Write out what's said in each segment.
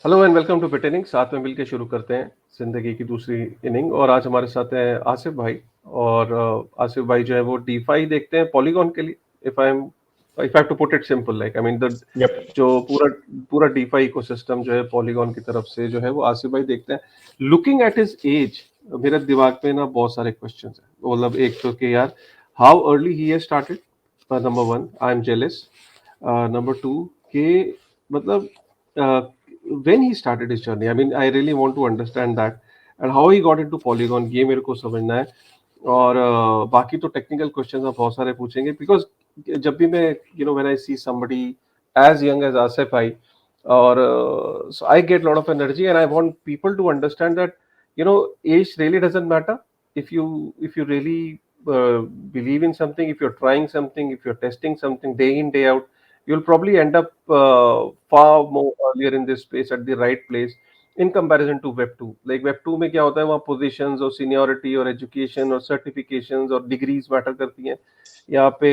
Hello and welcome two bit inning. साथ में मिलकर शुरू करते हैं जिंदगी की दूसरी इनिंग। और आज हमारे साथ हैं आसिफ भाई। और आसिफ भाई जो है वो डीफाई देखते हैं पॉलीगॉन के लिए। If I to put it simple, like I mean the Yep. जो पूरा पूरा डीफाई इकोसिस्टम जो है पॉलीगॉन की तरफ से जो है वो आसिफ भाई देखते हैं। लुकिंग एट हिज एज, मेरे दिमाग में ना बहुत सारे क्वेश्चन हैं। मतलब एक तो कि यार how early he has started, number one I am jealous. Number two के मतलब uh, when he started his journey, I mean I really want to understand that, and how he got into polygon, ये मेरे को समझना है। और बाकी तो टेक्निकल क्वेश्चंस आप बहुत सारे पूछेंगे, बिकॉज जब भी मैं when I see somebody as young as Asif भाई, और so I get a lot of energy and I want people to understand that age really doesn't matter. If you really believe in something, if you're trying something, if you're testing something day in day out, you'll probably end up far more earlier in this space at the right place in comparison to web 2. Like web 2 में क्या होता है, वहाँ positions और seniority और education और certifications और degrees matter करती हैं। यहाँ पे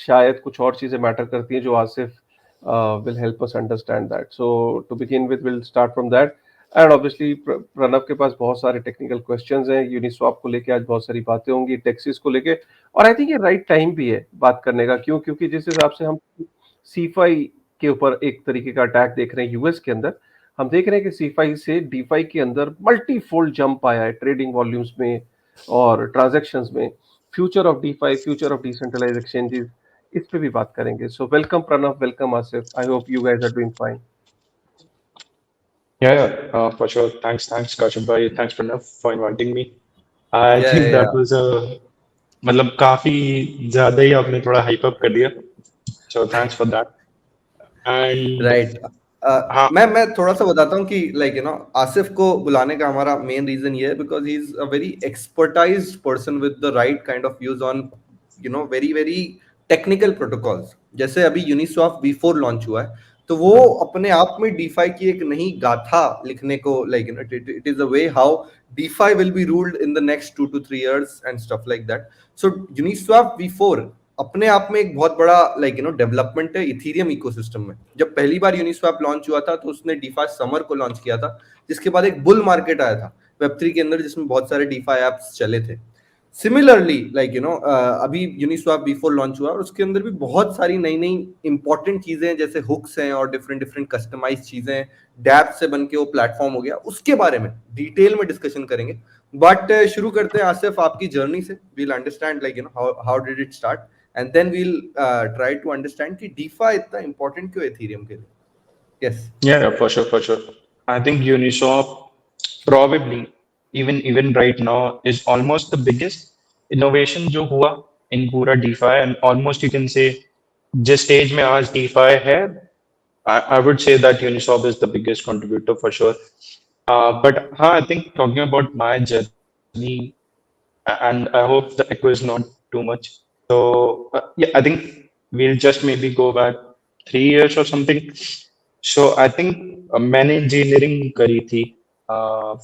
शायद कुछ और चीजें मैटर करती हैं जो Asif will help us understand that. So to begin with, we'll start from that. And obviously Pranav के पास बहुत सारे टेक्निकल क्वेश्चंस हैं। यूनिस्वैप को लेके आज बहुत सारी बातें होंगी, टेक्सिस को लेके। और आई थिंक ये राइट टाइम भी है बात करने का। क्यों? क्योंकि जिस हिसाब से हम सीफाई के ऊपर एक तरीके का अटैक देख रहे हैं यूएस के अंदर, हम देख रहे हैं कि सीफाई से डीफाई के अंदर मल्टीफोल्ड जंप आया है ट्रेडिंग वॉल्यूम्स में और ट्रांजैक्शंस में। Future of DeFi, future of decentralized exchanges, इस पे भी बात करेंगे। So welcome Pranav, welcome Asif. I hope you guys are doing fine. Yeah, for sure. Thanks, Kaushik bhai. Thanks, Pranav, for inviting me. I Yeah, think yeah, that yeah. was a मतलब काफी ज्यादा ही आपने थोड़ा हाइप अप कर दिया. So thanks for that. And right. हाँ, मैं थोड़ा सा बताता हूँ कि आसिफ को बुलाने का हमारा मेन रीजन ये है because he is a very expertised person with the right kind of views on very very technical protocols. जैसे अभी यूनिस्वैप V4 लॉन्च हुआ है, तो वो अपने आप में डीफाई की एक नई गाथा लिखने को it is a way how DeFi will be ruled in the next 2 to 3 years and stuff like that. So Uniswap V4 अपने आप में एक बहुत बड़ा डेवलपमेंट है इथेरियम इकोसिस्टम में। जब पहली बार यूनिस्वैप लॉन्च हुआ था तो उसने डीफाई समर को लॉन्च किया था, जिसके बाद एक बुल मार्केट आया था वेब3 के अंदर जिसमें बहुत सारे डीफाई एप्स चले थे। सिमिलरली अभी यूनिस्वैप V4 लॉन्च हुआ और उसके अंदर भी बहुत सारी नई नई इंपॉर्टेंट चीजें हैं, जैसे हुक्स हैं और डिफरेंट डिफरेंट कस्टमाइज चीजें हैं। डैप से बन के वो प्लेटफॉर्म हो गया, उसके बारे में डिटेल में डिस्कशन करेंगे। बट शुरू करते हैं आसिफ आपकी जर्नी से। We'll understand how did it start, and then we'll try to understand कि डीफा इतना इंपॉर्टेंट क्यों है इथेरियम के लिए। Yes. yeah, for sure. I think Uniswap probably even right now is almost the biggest innovation जो हुआ in पूरा DeFi, and almost you can say जिस stage में आज DeFi है, I would say that Uniswap is the biggest contributor for sure. But I think talking about my journey, and I hope the echo is not too much. So yeah, I think we'll just maybe go back 3 years or something. So I think मैंने engineering करी थी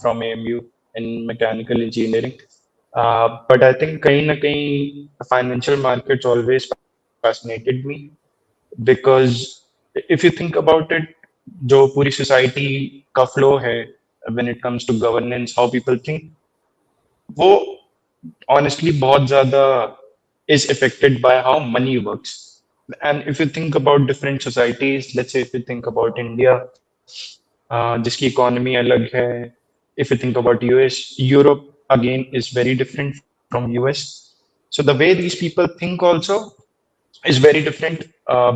from AMU in mechanical engineering. But I think कहीं ना कहीं financial markets always fascinated me because if you think about it, जो पूरी society का flow है when it comes to governance, how people think, वो honestly बहुत ज़्यादा is affected by how money works. And if you think about different societies, let's say if you think about India, जिसकी economy अलग है, if you think about US, Europe again is very different from US. So the way these people think also is very different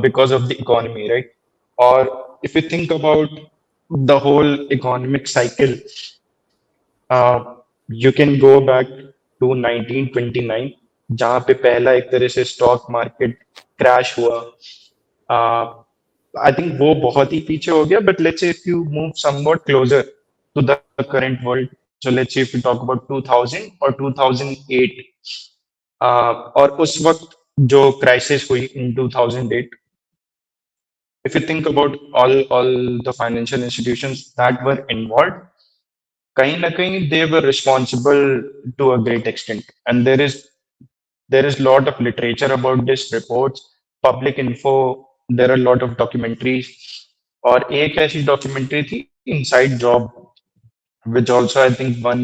because of the economy, right? Or if you think about the whole economic cycle, you can go back to 1929 जहाँ पे पहला एक तरह से stock market crash हुआ. I think वो बहुत ही पीछे हो गया, but let's say if you move somewhat closer to the current world, so let's say if you talk about 2000 और 2008, और उस वक्त जो क्राइसिस हुई इन 2008, if you think about all the financial institutions that were involved, कहीं ना कहीं they were responsible to a great extent, and there is lot of literature about this, reports, public info, there are a lot of documentaries. और एक ऐसी documentary थी inside job, which also I think won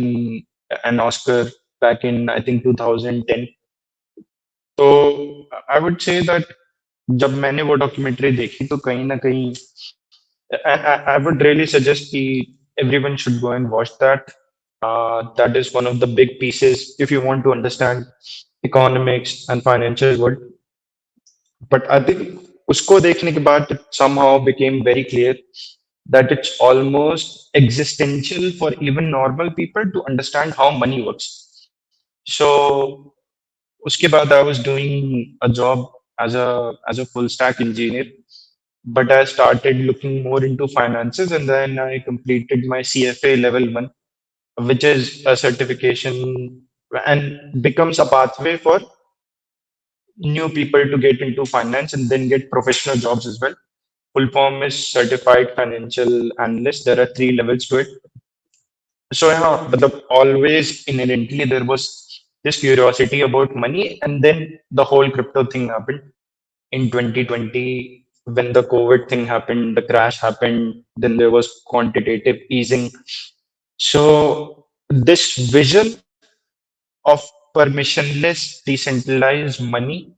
an Oscar back in I think 2010. तो I would say that जब मैंने वो documentary देखी तो कहीं ना कहीं I would really suggest कि everyone should go and watch that. That is one of the big pieces if you want to understand economics and financial world. But I think उसको देखने के बाद it somehow became very clear that it's almost existential for even normal people to understand how money works. So उसके बाद I was doing a job as a full stack engineer, but I started looking more into finances, and then I completed my CFA level one, which is a certification and becomes a pathway for new people to get into finance and then get professional jobs as well. Full form is certified financial analyst. There are 3 levels to it. So yeah, but always inherently there was this curiosity about money, and then the whole crypto thing happened in 2020 when the COVID thing happened, the crash happened, then there was quantitative easing. So this vision of permissionless, decentralized money,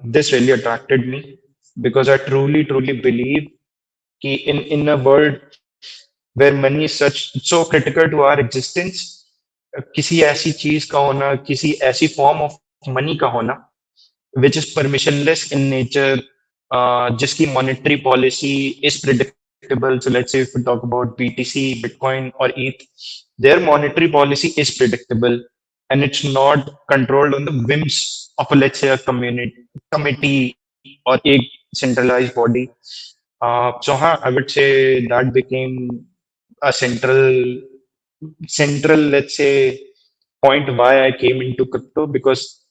this really attracted me because I truly believe कि in a world where money is such so critical to our existence, किसी ऐसी चीज का होना, किसी ऐसी form of money का होना which is permissionless in nature, जिसकी monetary policy is predictable. So let's say if we talk about BTC, Bitcoin, or ETH, their monetary policy is predictable and it's not controlled on the whims of let's say a committee or a centralized body. So I would say that became a central let's say point why I came into crypto because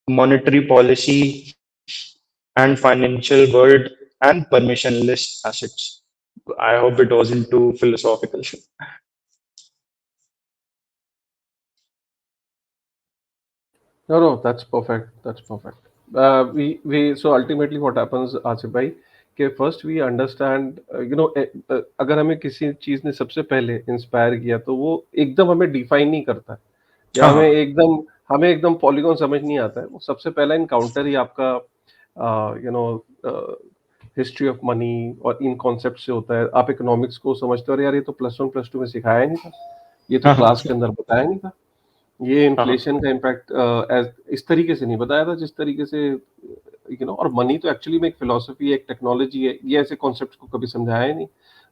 monetary policy and financial world and permissionless assets. I hope it wasn't too philosophical. No, that's perfect. That's perfect. We so ultimately what happens, Asif bhai, कि first we understand, अगर हमें किसी चीज ने सबसे पहले inspire किया तो वो एकदम हमें डिफाइन नहीं करता है या हाँ हाँ हमें एकदम पॉलीगॉन समझ नहीं आता है। वो सबसे पहला इनकाउंटर ही आपका you know history of money और इन कॉन्सेप्ट से होता है। आप इकोनॉमिक्स को समझते हो, अरे यार ये तो +1 +2 में सिखाया ही नहीं था, ये तो हाँ क्लास के अंदर बताया नहीं था, ये हाँ इन्फ्लेशन का इम्पैक्ट इस तरीके से नहीं बताया था जिस तरीके से और मनी तो एक्चुअली में एक फिलॉसफी है, एक टेक्नोलॉजी है, ये ऐसे कॉन्सेप्ट को कभी समझाया ही नहीं।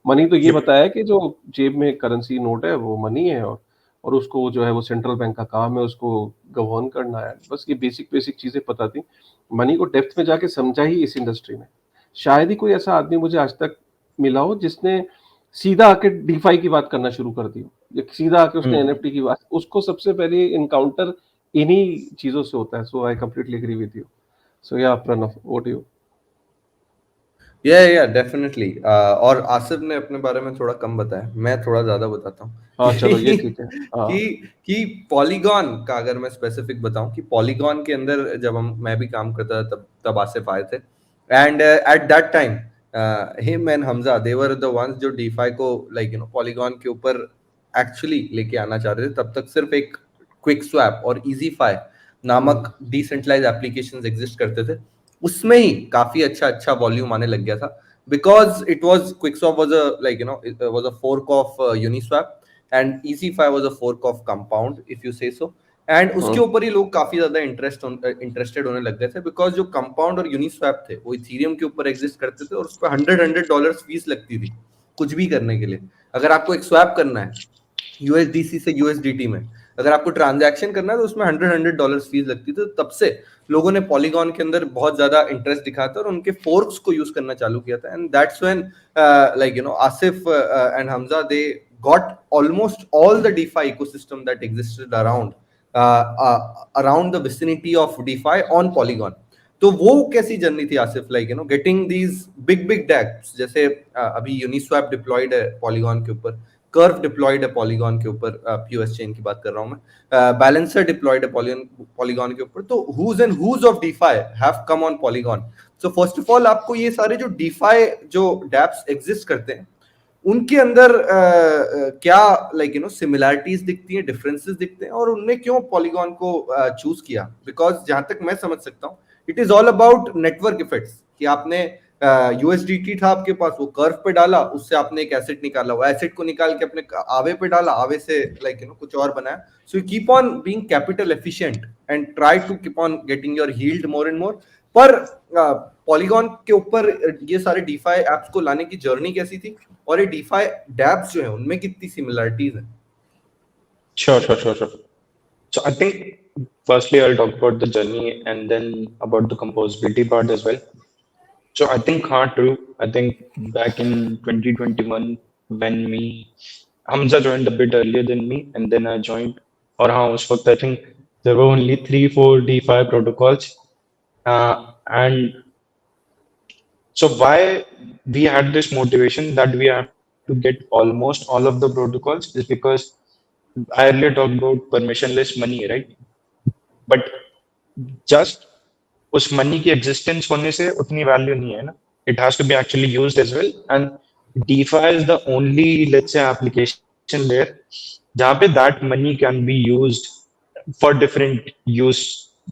मनी तो ये Yep. बताया कि जो जेब में करेंसी नोट है वो मनी है, और उसको जो है वो सेंट्रल बैंक का काम है उसको गवर्न करना है। बस ये बेसिक बेसिक चीजें पता थी। मनी को डेप्थ में जाके समझा ही इस इंडस्ट्री में। शायद ही कोई ऐसा आदमी मुझे आज तक मिला हो जिसने सीधा आके डीफाई की बात करना शुरू कर दी हो, या सीधा आके उसने Hmm. एनएफटी की बात, उसको सबसे पहले इनकाउंटर इन्हीं चीजों से होता है। So I completely agree with you. So yeah Pranav, what do you? Yeah definitely. और आसिफ ने अपने बारे में थोड़ा कम बताया, मैं थोड़ा ज्यादा बताता हूँ हाँ चलो ये कि ठीक है। हाँ कि पॉलीगॉन का अगर मैं स्पेसिफिक बताऊं कि पॉलीगॉन के अंदर जब मैं भी काम करता था तब आसिफ आए थे, and at that time him and Hamza they were the ones जो डीफाई को पॉलीगॉन के ऊपर एक्चुअली लेके आना चाह रहे थे। तब तक सिर्फ एक क्विक स्वैप और इजीफाई नामक डिसेंट्रलाइज एप्लीकेशंस एग्जिस्ट करते थे, उसमें ही काफी अच्छा वॉल्यूम आने लग गया था because it was quickswap was a it was a fork of uniswap and easyfi was a fork of compound if you say so, and उसके ऊपर ही लोग काफी ज्यादा इंटरेस्टेड होने लग गए थे बिकॉज जो कंपाउंड और यूनिस्वैप थे वो इथेरियम के ऊपर एग्जिस्ट करते थे और उस पर $100 फीस लगती थी कुछ भी करने के लिए। अगर आपको एक स्वैप करना है यूएसडीसी से यूएसडीटी में, अगर आपको ट्रांजैक्शन करना है तो उसमें $100 फीस लगती थी। तब से लोगों ने पॉलीगॉन के अंदर बहुत ज्यादा इंटरेस्ट दिखाया था और उनके फोर्क्स को यूज करना चालू किया था, and that's when Asif and Hamza they got almost all the DeFi ecosystem that existed around the vicinity of DeFi on Polygon. तो वो कैसी जर्नी थी Asif, getting these big dapps, जैसे अभी यूनिस्वैप डिप्लॉयड है पॉलीगॉन के ऊपर, कर्व डिप्लॉयड है पॉलीगॉन के ऊपर, पीओएस चेन की बात कर रहा हूं मैं, बैलेंसर डिप्लॉयड है पॉलीगॉन के ऊपर, तो who's and who's of DeFi have come on Polygon. So first of all आपको ये सारे जो डीफाई जो डैप्स एग्जिस्ट करते हैं उनके अंदर क्या सिमिलैरिटीज दिखती हैं, डिफरेंसेस दिखते हैं, और उनने क्यों पॉलीगॉन को चूज किया? बिकॉज जहां तक मैं समझ सकता हूँ it is all about network effects, कि आपने यूएसडीटी था आपके पास, वो कर्व पे डाला, उससे आपने एक एसेट निकाला, वो एसेट को निकाल के अपने आवे पे डाला, आवे से कुछ और बनाया। So you keep on being capital efficient and try to keep on getting your yield more and more. पर पॉलीगॉन के ऊपर ये सारे डीफाई एप्स को लाने की जर्नी कैसी थी, और ये डीफाई डैप्स जो है उनमें कितनी सिमिलरिटीज हैं? Sure. So I think firstly I'll talk about the journey and then about the composability part as well. So I think true. I think back in 2021 when Hamza joined a bit earlier than me and then I joined. Or उस वक्त I think there were only 3-4 DeFi protocols. And so why we had this motivation that we have to get almost all of the protocols is because I earlier talked about permissionless money, right? But just उस money की existence होने से उतनी value नहीं है ना. It has to be actually used as well. And DeFi is the only, let's say, application layer जहाँ पे that money can be used for different use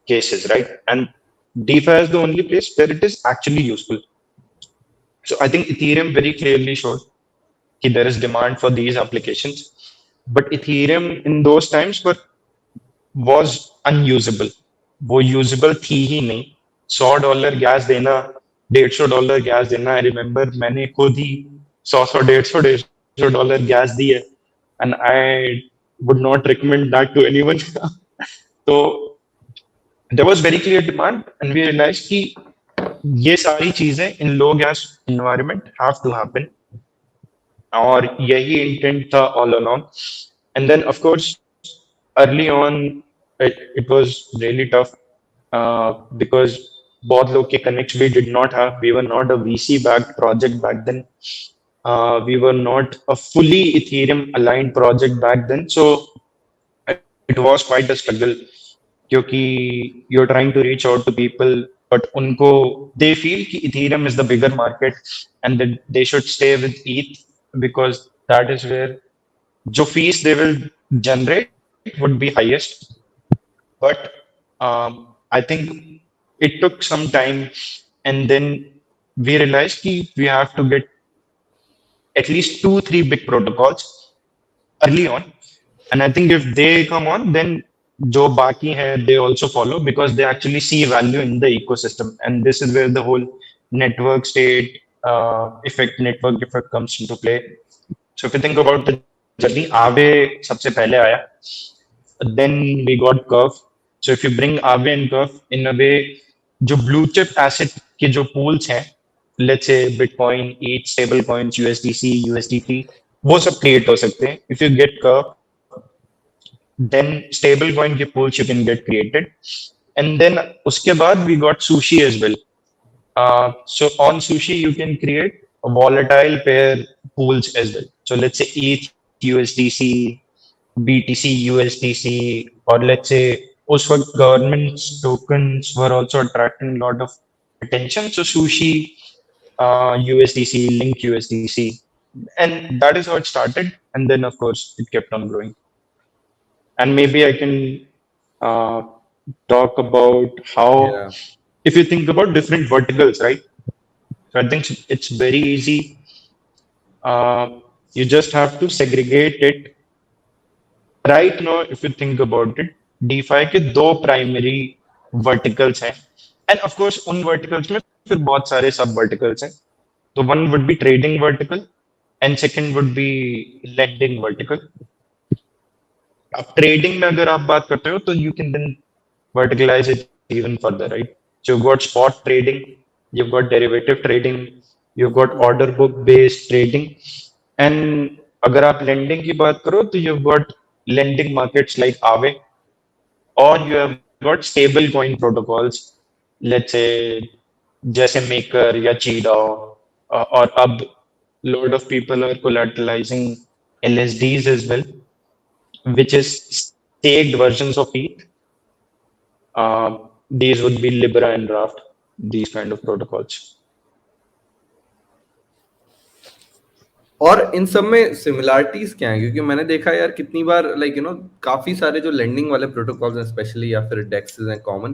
cases, right? And DeFi is the only place where it is actually useful. So I think Ethereum very clearly showed that there is demand for these applications. But Ethereum in those times was unusable. वो usable थी ही नहीं. $100 gas देना, $150 gas देना. I remember मैंने खुद ही 100 $150 gas दी है and I would not recommend that to anyone. तो there was very clear demand and we realise कि ये सारी चीजें in low gas environment have to happen, और यही इंटेंट था all along. And then of course early on it was really tough because बहुत लोग के connects we did not have. We were not a VC backed project back then. We were not a fully Ethereum aligned project back then. So it was quite a struggle क्योंकि you're trying to reach out to people but उनको they feel कि Ethereum is the bigger market and that they should stay with ETH because that is where जो fees they will generate would be highest. But I think it took some time, and then we realized that we have to get at least 2-3 big protocols early on. And I think if they come on, then jo baki hai, they also follow because they actually see value in the ecosystem. And this is where the whole network state network effect comes into play. So if you think about the journey, Aave sabse pehle aaya. Then we got Curve. So if you bring Aave and Curve in a way, जो blue chip asset के जो pools हैं, let's say Bitcoin, ETH, stable coins, USDC, USDT, वो सब create हो सकते हैं. If you get Curve, then stable coin के pools you can get created. And then उसके बाद we got Sushi as well. So on Sushi you can create a volatile pair pools as well. So let's say ETH, USDC, BTC, USDC, or let's say उस वक्त government tokens were also attracting a lot of attention. So Sushi, USDC, Link USDC, and that is how it started. And then of course it kept on growing. And maybe I can talk about how, if you think about different verticals, right? So I think it's very easy. You just have to segregate it. Right now, if you think about it, DeFi के दो primary verticals हैं, and of course उन verticals में फिर बहुत सारे sub verticals हैं. So one would be trading vertical, and second would be lending vertical. अब trading में अगर आप बात करते हो, तो you can then verticalize it even further, right? So you've got spot trading, you've got derivative trading, you've got order book based trading, and अगर आप lending की बात करो, तो you've got lending markets like Aave, or you have got stable coin protocols, let's say जैसे Maker या Cheetah, or अब lot of people are collateralizing LSDs as well, which is staked versions of ETH. These would be Libra and Raft, these kind of protocols. और इन सब में similarities क्या है? क्योंकि मैंने देखा यार कितनी बार लाइक काफी सारे जो लेंडिंग वाले प्रोटोकॉल्स हैं स्पेशली या फिर डेक्सेस हैं कॉमन,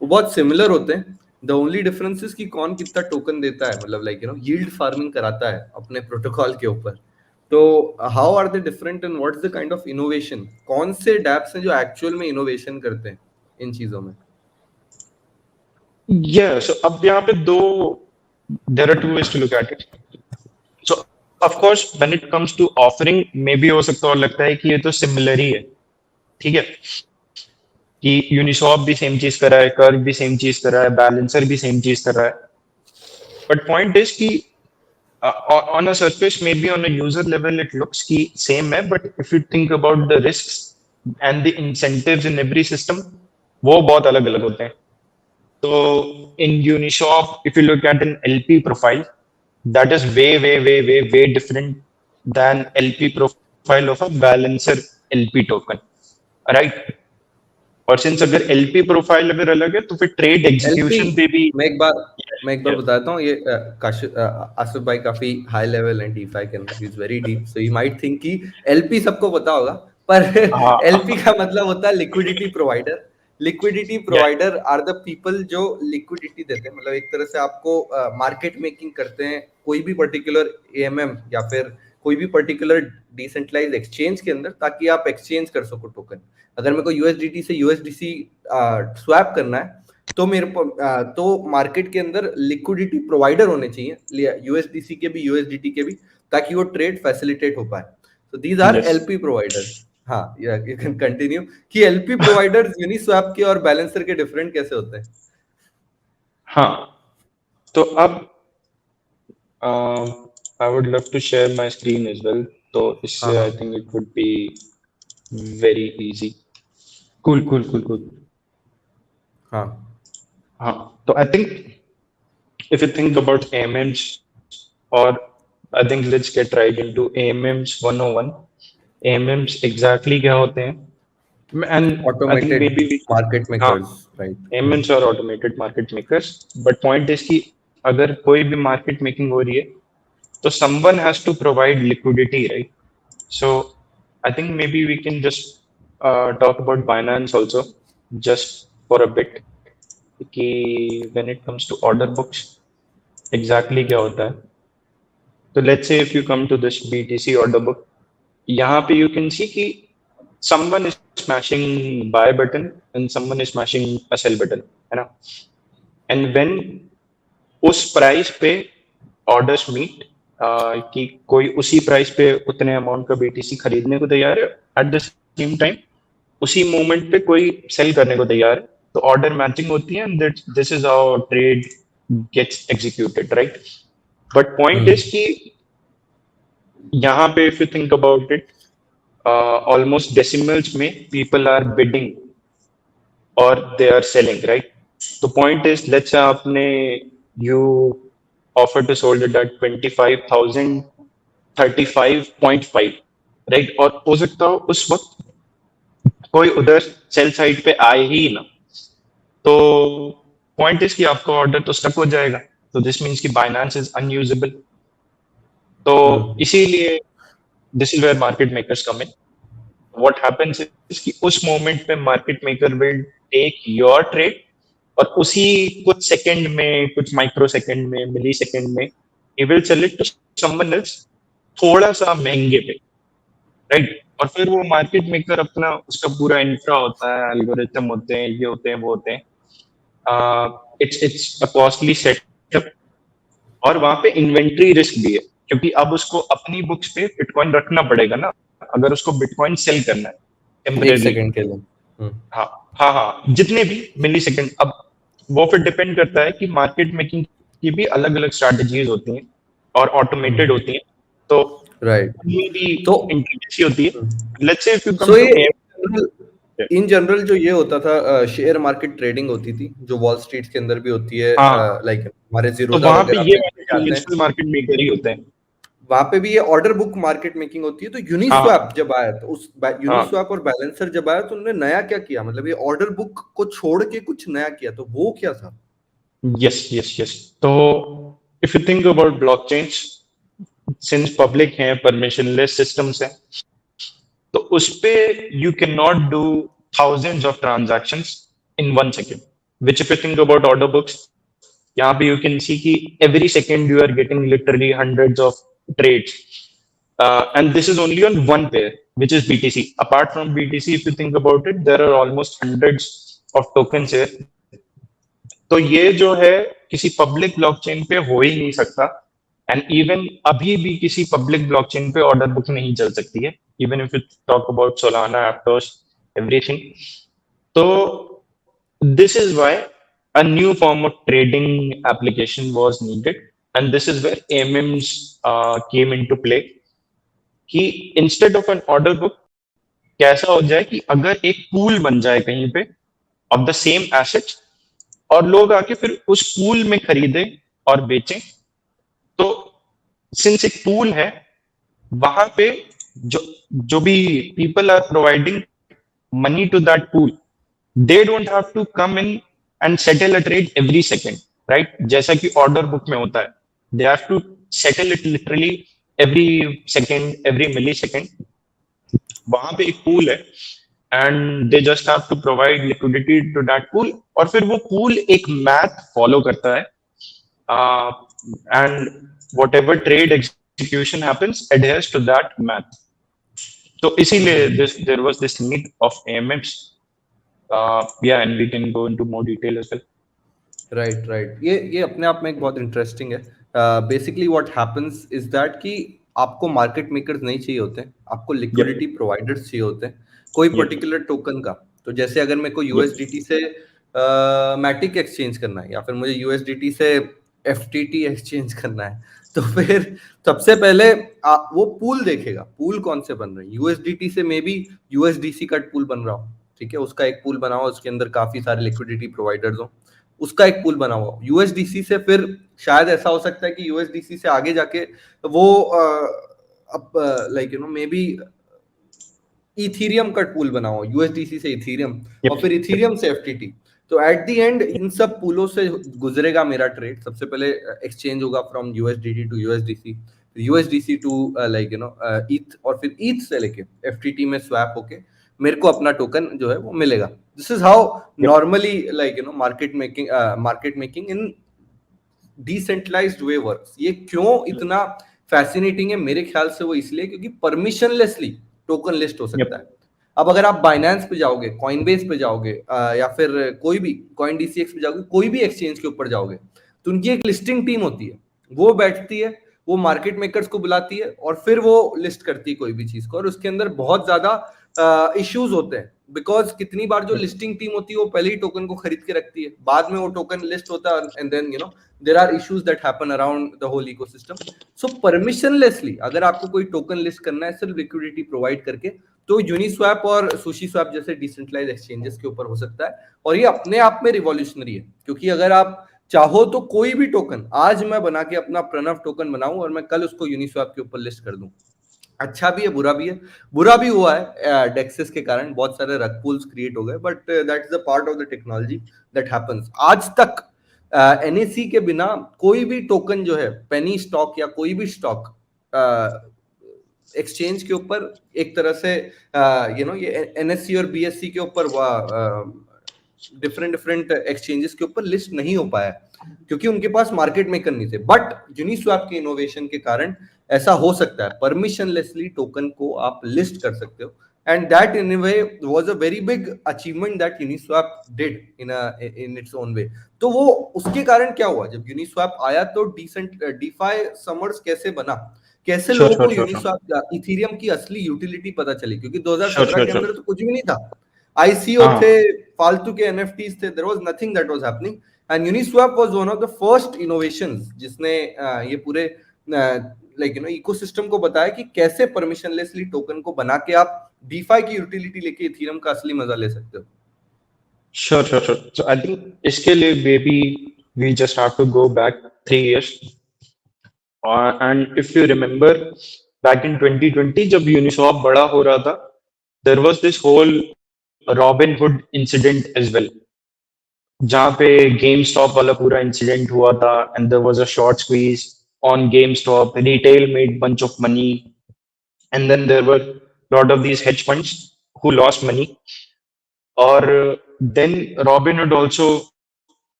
वो बहुत सिमिलर होते हैं. द ओनली डिफरेंस इज कि कौन कितना टोकन देता है, मतलब लाइक यील्ड फार्मिंग कराता है अपने प्रोटोकॉल के ऊपर. तो how are they different and what is the kind of innovation? कौन से डैप्स हैं जो एक्चुअल में इनोवेशन करते हैं इन चीजों में? Yeah, so अब यहाँ पे there are two ways to look at it. So of course when it comes to offering, maybe हो सकता है और लगता है कि ये तो सिमिलर ही है, ठीक है, कि यूनिसॉप भी सेम चीज कर रहा है, कर्व भी सेम चीज कर रहा है, बैलेंसर भी सेम चीज कर रहा है. बट पॉइंट इज कि on a surface, maybe on a user level it looks ki same hai, but if you think about the risks and the incentives in every system, वो बहुत अलग अलग होते हैं. So in Uniswap, if you look at an LP profile, that is way different than LP profile of a balancer LP token, right? और since अगर LP profile अगर अलग है तो फिर ट्रेड एग्जीक्यूशन पे भी मैं एक बार बताता हूँ. ये आसिफ भाई काफी हाई लेवल है डीफाई के अंदर, is very deep, so you might think कि LP सबको पता होगा, पर LP का मतलब होता है liquidity provider. Liquidity provider are the people जो लिक्विडिटी देते हैं, मतलब एक तरह से आपको मार्केट मेकिंग करते हैं कोई भी पर्टिकुलर AMM या फिर कोई भी पर्टिकुलर डिसेंट्रलाइज्ड एक्सचेंज के अंदर, ताकि आप एक्सचेंज कर सको टोकन. अगर मेरे को USDT से USDC स्वैप करना है तो मेरे तो मार्केट के अंदर लिक्विडिटी प्रोवाइडर होने चाहिए, USDC के भी USDT के भी, ताकि वो ट्रेड फैसिलिटेट हो पाए. So these are LP providers. हाँ, you can continue कि LP providers यूनिस्वैप के और बैलेंसर के डिफरेंट कैसे होते हैं? हाँ, तो अब I would love to share my screen as well. तो इससे I think it would be very easy. Cool. हाँ, तो I think if you think about AMMs, or I think let's get right into AMMs 101. AMMs exactly क्या होते हैं? And I think maybe market makers, right? AMMs are automated market makers. But point is कि अगर कोई भी market making हो रही है, तो someone has to provide liquidity, right? So I think maybe we can just talk about Binance also, just for a bit. कि when it comes to order books, exactly क्या होता है? So let's say if you come to this BTC order book, यहाँ पे you can see कि someone is smashing buy button and someone is smashing a sell button, है ना? And when उस price पे orders meet, कि कोई उसी प्राइस पे उतने अमाउंट का BTC खरीदने को तैयार है, at the same time उसी मोमेंट पे कोई सेल करने को तैयार है, तो ऑर्डर मैचिंग होती है and this is how trade gets executed, right? But point is कि यहाँ पे if you think about it, almost decimals में पीपल आर बिडिंग और दे आर सेलिंग, राइट? तो पॉइंट इज लेट्स से आपने you offer to sold it at 25,035.5, right? और हो सकता हो उस वक्त कोई उधर सेल साइड पे आए ही ना, तो पॉइंट इज कि आपका ऑर्डर तो स्टक हो जाएगा. तो दिस मींस कि बाइनेंस इज अनयूजेबल. तो इसीलिए this is where market makers come in. What happens is कि उस मोमेंट पे market maker will take your trade और उसी कुछ सेकंड में, कुछ माइक्रो सेकंड में, मिली सेकंड में ही will sell it to someone else थोड़ा सा महंगे पे, राइट? और फिर वो मार्केट मेकर अपना उसका पूरा इंफ्रा होता है, एल्गोरिथम होते हैं, ये होते हैं, वो होते हैं. इट्स अ कॉस्टली सेटअप और वहां पे इन्वेंट्री रिस्क भी है, क्योंकि अब उसको अपनी बुक्स पे बिटकॉइन रखना पड़ेगा ना, अगर उसको बिटकॉइन सेल करना है टेम्परेरी सेकंड के लिए. हाँ, जितने भी मिली सेकंड. अब वो फिर डिपेंड करता है कि मार्केट मेकिंग की भी अलग अलग स्ट्रैटेजीज होती हैं और ऑटोमेटेड होती हैं, तो राइट, तो इंटरेस्टी होती है. Let's say if you come to in general जो ये होता था, शेयर मार्केट ट्रेडिंग होती थी जो वॉल स्ट्रीट के अंदर भी होती है, लाइक हमारे जीरो, तो वहां पे ये मार्केट मेकर ही होते हैं. वहां पे भी ये ऑर्डर बुक मार्केट मेकिंग होती है। तो यूनिस्वैप जब आया तो उस यूनिस्वैप और बैलेंसर जब आया तो उन्होंने नया क्या किया, मतलब ये ऑर्डर बुक को छोड़ के कुछ नया किया, तो वो क्या था? yes. तो if you think about blockchains, since public हैं, permissionless systems हैं, तो उस पे you cannot do thousands of transactions in 1 second. Which if you think about order books, यहाँ पे you can see कि every second you are getting literally hundreds of trades. And this is only on one pair, which is BTC. Apart from BTC, if you think about it, there are almost hundreds of tokens here. तो ये जो है किसी public blockchain पे हो ही नहीं सकता, and even अभी भी किसी पब्लिक ब्लॉकचेन पे ऑर्डर बुक नहीं चल सकती है, even if you talk about Solana, एप्टोस, everything. तो this is why a new form of trading application was needed, and this is where AMMs came into play. कि instead of an order book कैसा हो जाए कि अगर एक pool बन जाए कहीं पे ऑफ द सेम एसेट्स, और लोग आके फिर उस पूल में खरीदें और बेचें. तो सिंस एक पूल है, वहां पे जो जो भी people are providing money to that pool, they don't have to come in and settle a trade every second, right? जैसा कि ऑर्डर बुक में होता है, they have to settle it literally every second, every millisecond. वहां पे एक pool है, and they just have to provide liquidity to that pool, और फिर वो पूल एक मैथ फॉलो करता है, and whatever trade execution happens adheres to that math. तो इसीलिए there was this need of AMMs. Yeah, and we can go into more detail as well. Right ये अपने आप में एक बहुत इंटरेस्टिंग है. Basically what happens is that कि आपको मार्केट मेकर्स नहीं चाहिए होते हैं, आपको लिक्विडिटी प्रोवाइडर्स चाहिए होते हैं कोई पर्टिकुलर टोकन का. तो जैसे अगर मेरे को यूएसडीटी से मैटिक एक्सचेंज करना है, या फिर मुझे यूएसडीटी से एफटीटी एक्सचेंज करना है, तो फिर सबसे पहले वो पूल देखेगा, पूल कौन से बन रहे हैं. यूएसडीटी से मे बी यूएसडीसी का पूल बन रहा हो, ठीक है, उसका एक पूल बना हुआ, उसके अंदर काफी सारे लिक्विडिटी प्रोवाइडर्स हो, उसका एक पूल बना हुआ. यूएसडीसी से फिर शायद ऐसा हो सकता है कि यूएसडीसी से आगे जाके वो लाइक मे बी इथीरियम का पूल बना हुआ, यूएसडीसी से इथीरियम, और फिर इथीरियम से एफटीटी. तो एट द एंड इन सब पूलों से गुजरेगा मेरा ट्रेड. सबसे पहले एक्सचेंज होगा from USDT to USDC, USDC to like ETH, और फिर ईथ से लेके एफटीटी में स्वैप होके मेरे को अपना टोकन जो है वो मिलेगा. This is how normally like market making in decentralized way works. ये क्यों इतना फैसिनेटिंग है मेरे ख्याल से, वो इसलिए क्योंकि परमिशनलेसली टोकन लिस्ट हो सकता है. अब अगर आप बाइनेंस पे जाओगे, कॉइनबेस पे जाओगे, या फिर कोई भी कॉइनडीसीएक्स पे जाओगे, कोई भी एक्सचेंज के ऊपर जाओगे, तो उनकी एक लिस्टिंग टीम होती है, वो बैठती है, वो मार्केट मेकर्स को बुलाती है, और फिर वो लिस्ट करती है कोई भी चीज को. और उसके अंदर बहुत ज्यादा इश्यूज होते हैं, बिकॉज कितनी बार जो लिस्टिंग टीम होती है वो पहले ही टोकन को खरीद के रखती है, बाद में वो टोकन लिस्ट होता है, and then there are issues that happen around the whole ecosystem. So permissionlessly अगर आपको कोई टोकन लिस्ट करना है सिर्फ लिक्विडिटी प्रोवाइड करके, तो यूनिस्वैप और सुशीस्वैप जैसे डिसेंट्रलाइज्ड एक्सचेंजेस के ऊपर हो सकता है. और ये अपने आप में रिवॉल्यूशनरी है, क्योंकि अगर आप चाहो तो कोई भी टोकन आज मैं बना के अपना प्रणव टोकन बनाऊं और मैं कल उसको यूनिस्वैप के ऊपर लिस्ट कर दूं. अच्छा भी है, बुरा भी है. बुरा भी हुआ है डेक्सेस के कारण, बहुत सारे रग पूल्स क्रिएट हो गए, but that is the part of the technology that happens. आज तक एनएससी के बिना कोई भी टोकन जो है, पेनी स्टॉक या कोई भी स्टॉक एक्सचेंज के ऊपर एक तरह से ये एनएससी और बीएससी के ऊपर डिफरेंट एक्सचेंजेस के ऊपर लिस्ट नहीं हो पाया, क्योंकि उनके पास मार्केट मेकर नहीं थे. बट यूनिस्वैप के इनोवेशन के कारण ऐसा हो सकता है, परमिशनलेसली टोकन को आप लिस्ट कर सकते हो. And that in a way was a very big achievement that Uniswap did in its own way. तो वो उसके कारण क्या हुआ, जब यूनिस्वैप आया तो डीफाई समर्स कैसे बना, कैसे लोगों को यूनिस्वैप इथेरियम की असली यूटिलिटी पता चली, क्योंकि 2017 के अंदर तो कुछ भी नहीं था. आईसीओ थे, फालतू के एनएफटीज थे, there was nothing that was happening. And Uniswap was one of the first innovations जिसने ये पूरे इकोसिस्टम को बताया कि कैसे परमिशनलेसली टोकन को बना के आप डीफाई की यूटिलिटी लेके इथेरियम का असली मजा ले सकते हो. Sure. So I think इसके लिए maybe we just have to go back 3 years And if you remember, back in 2020, जब Uniswap बड़ा हो रहा था, there was this whole Robin Hood incident as well, जहाँ पे GameStop वाला पूरा incident हुआ था, and there was a short squeeze on GameStop. Retail made bunch of money, and then there were lot of these hedge funds who lost money. Or then Robinhood also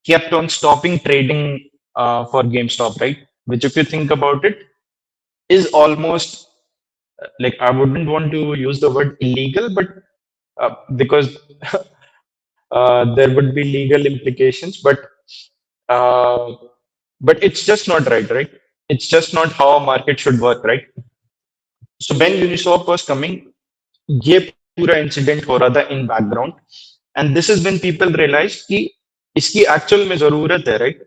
kept on stopping trading for GameStop, right? Which, if you think about it, is almost like, I wouldn't want to use the word illegal, but because there would be legal implications, uh, but it's just not right, right? It's just not how a market should work, right? So when Uniswap was coming, ये पूरा incident हो रहा था in background, and this is when people realise कि इसकी actual में जरूरत है, राइट?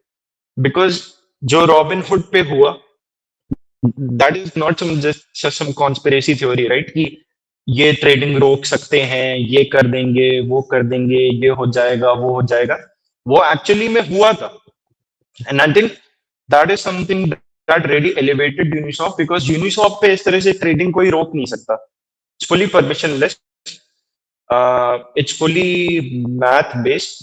बिकॉज जो रॉबिन हुड पे हुआ, that is not some conspiracy theory, right? कि ये ट्रेडिंग रोक सकते हैं, ये कर देंगे, वो कर देंगे, ये हो जाएगा, वो हो जाएगा. वो एक्चुअली में हुआ था, and I think that is something that really elevated यूनिसॉप, because यूनिसॉप पे इस तरह से ट्रेडिंग कोई रोक नहीं सकता. It's fully permissionless. It's fully math based.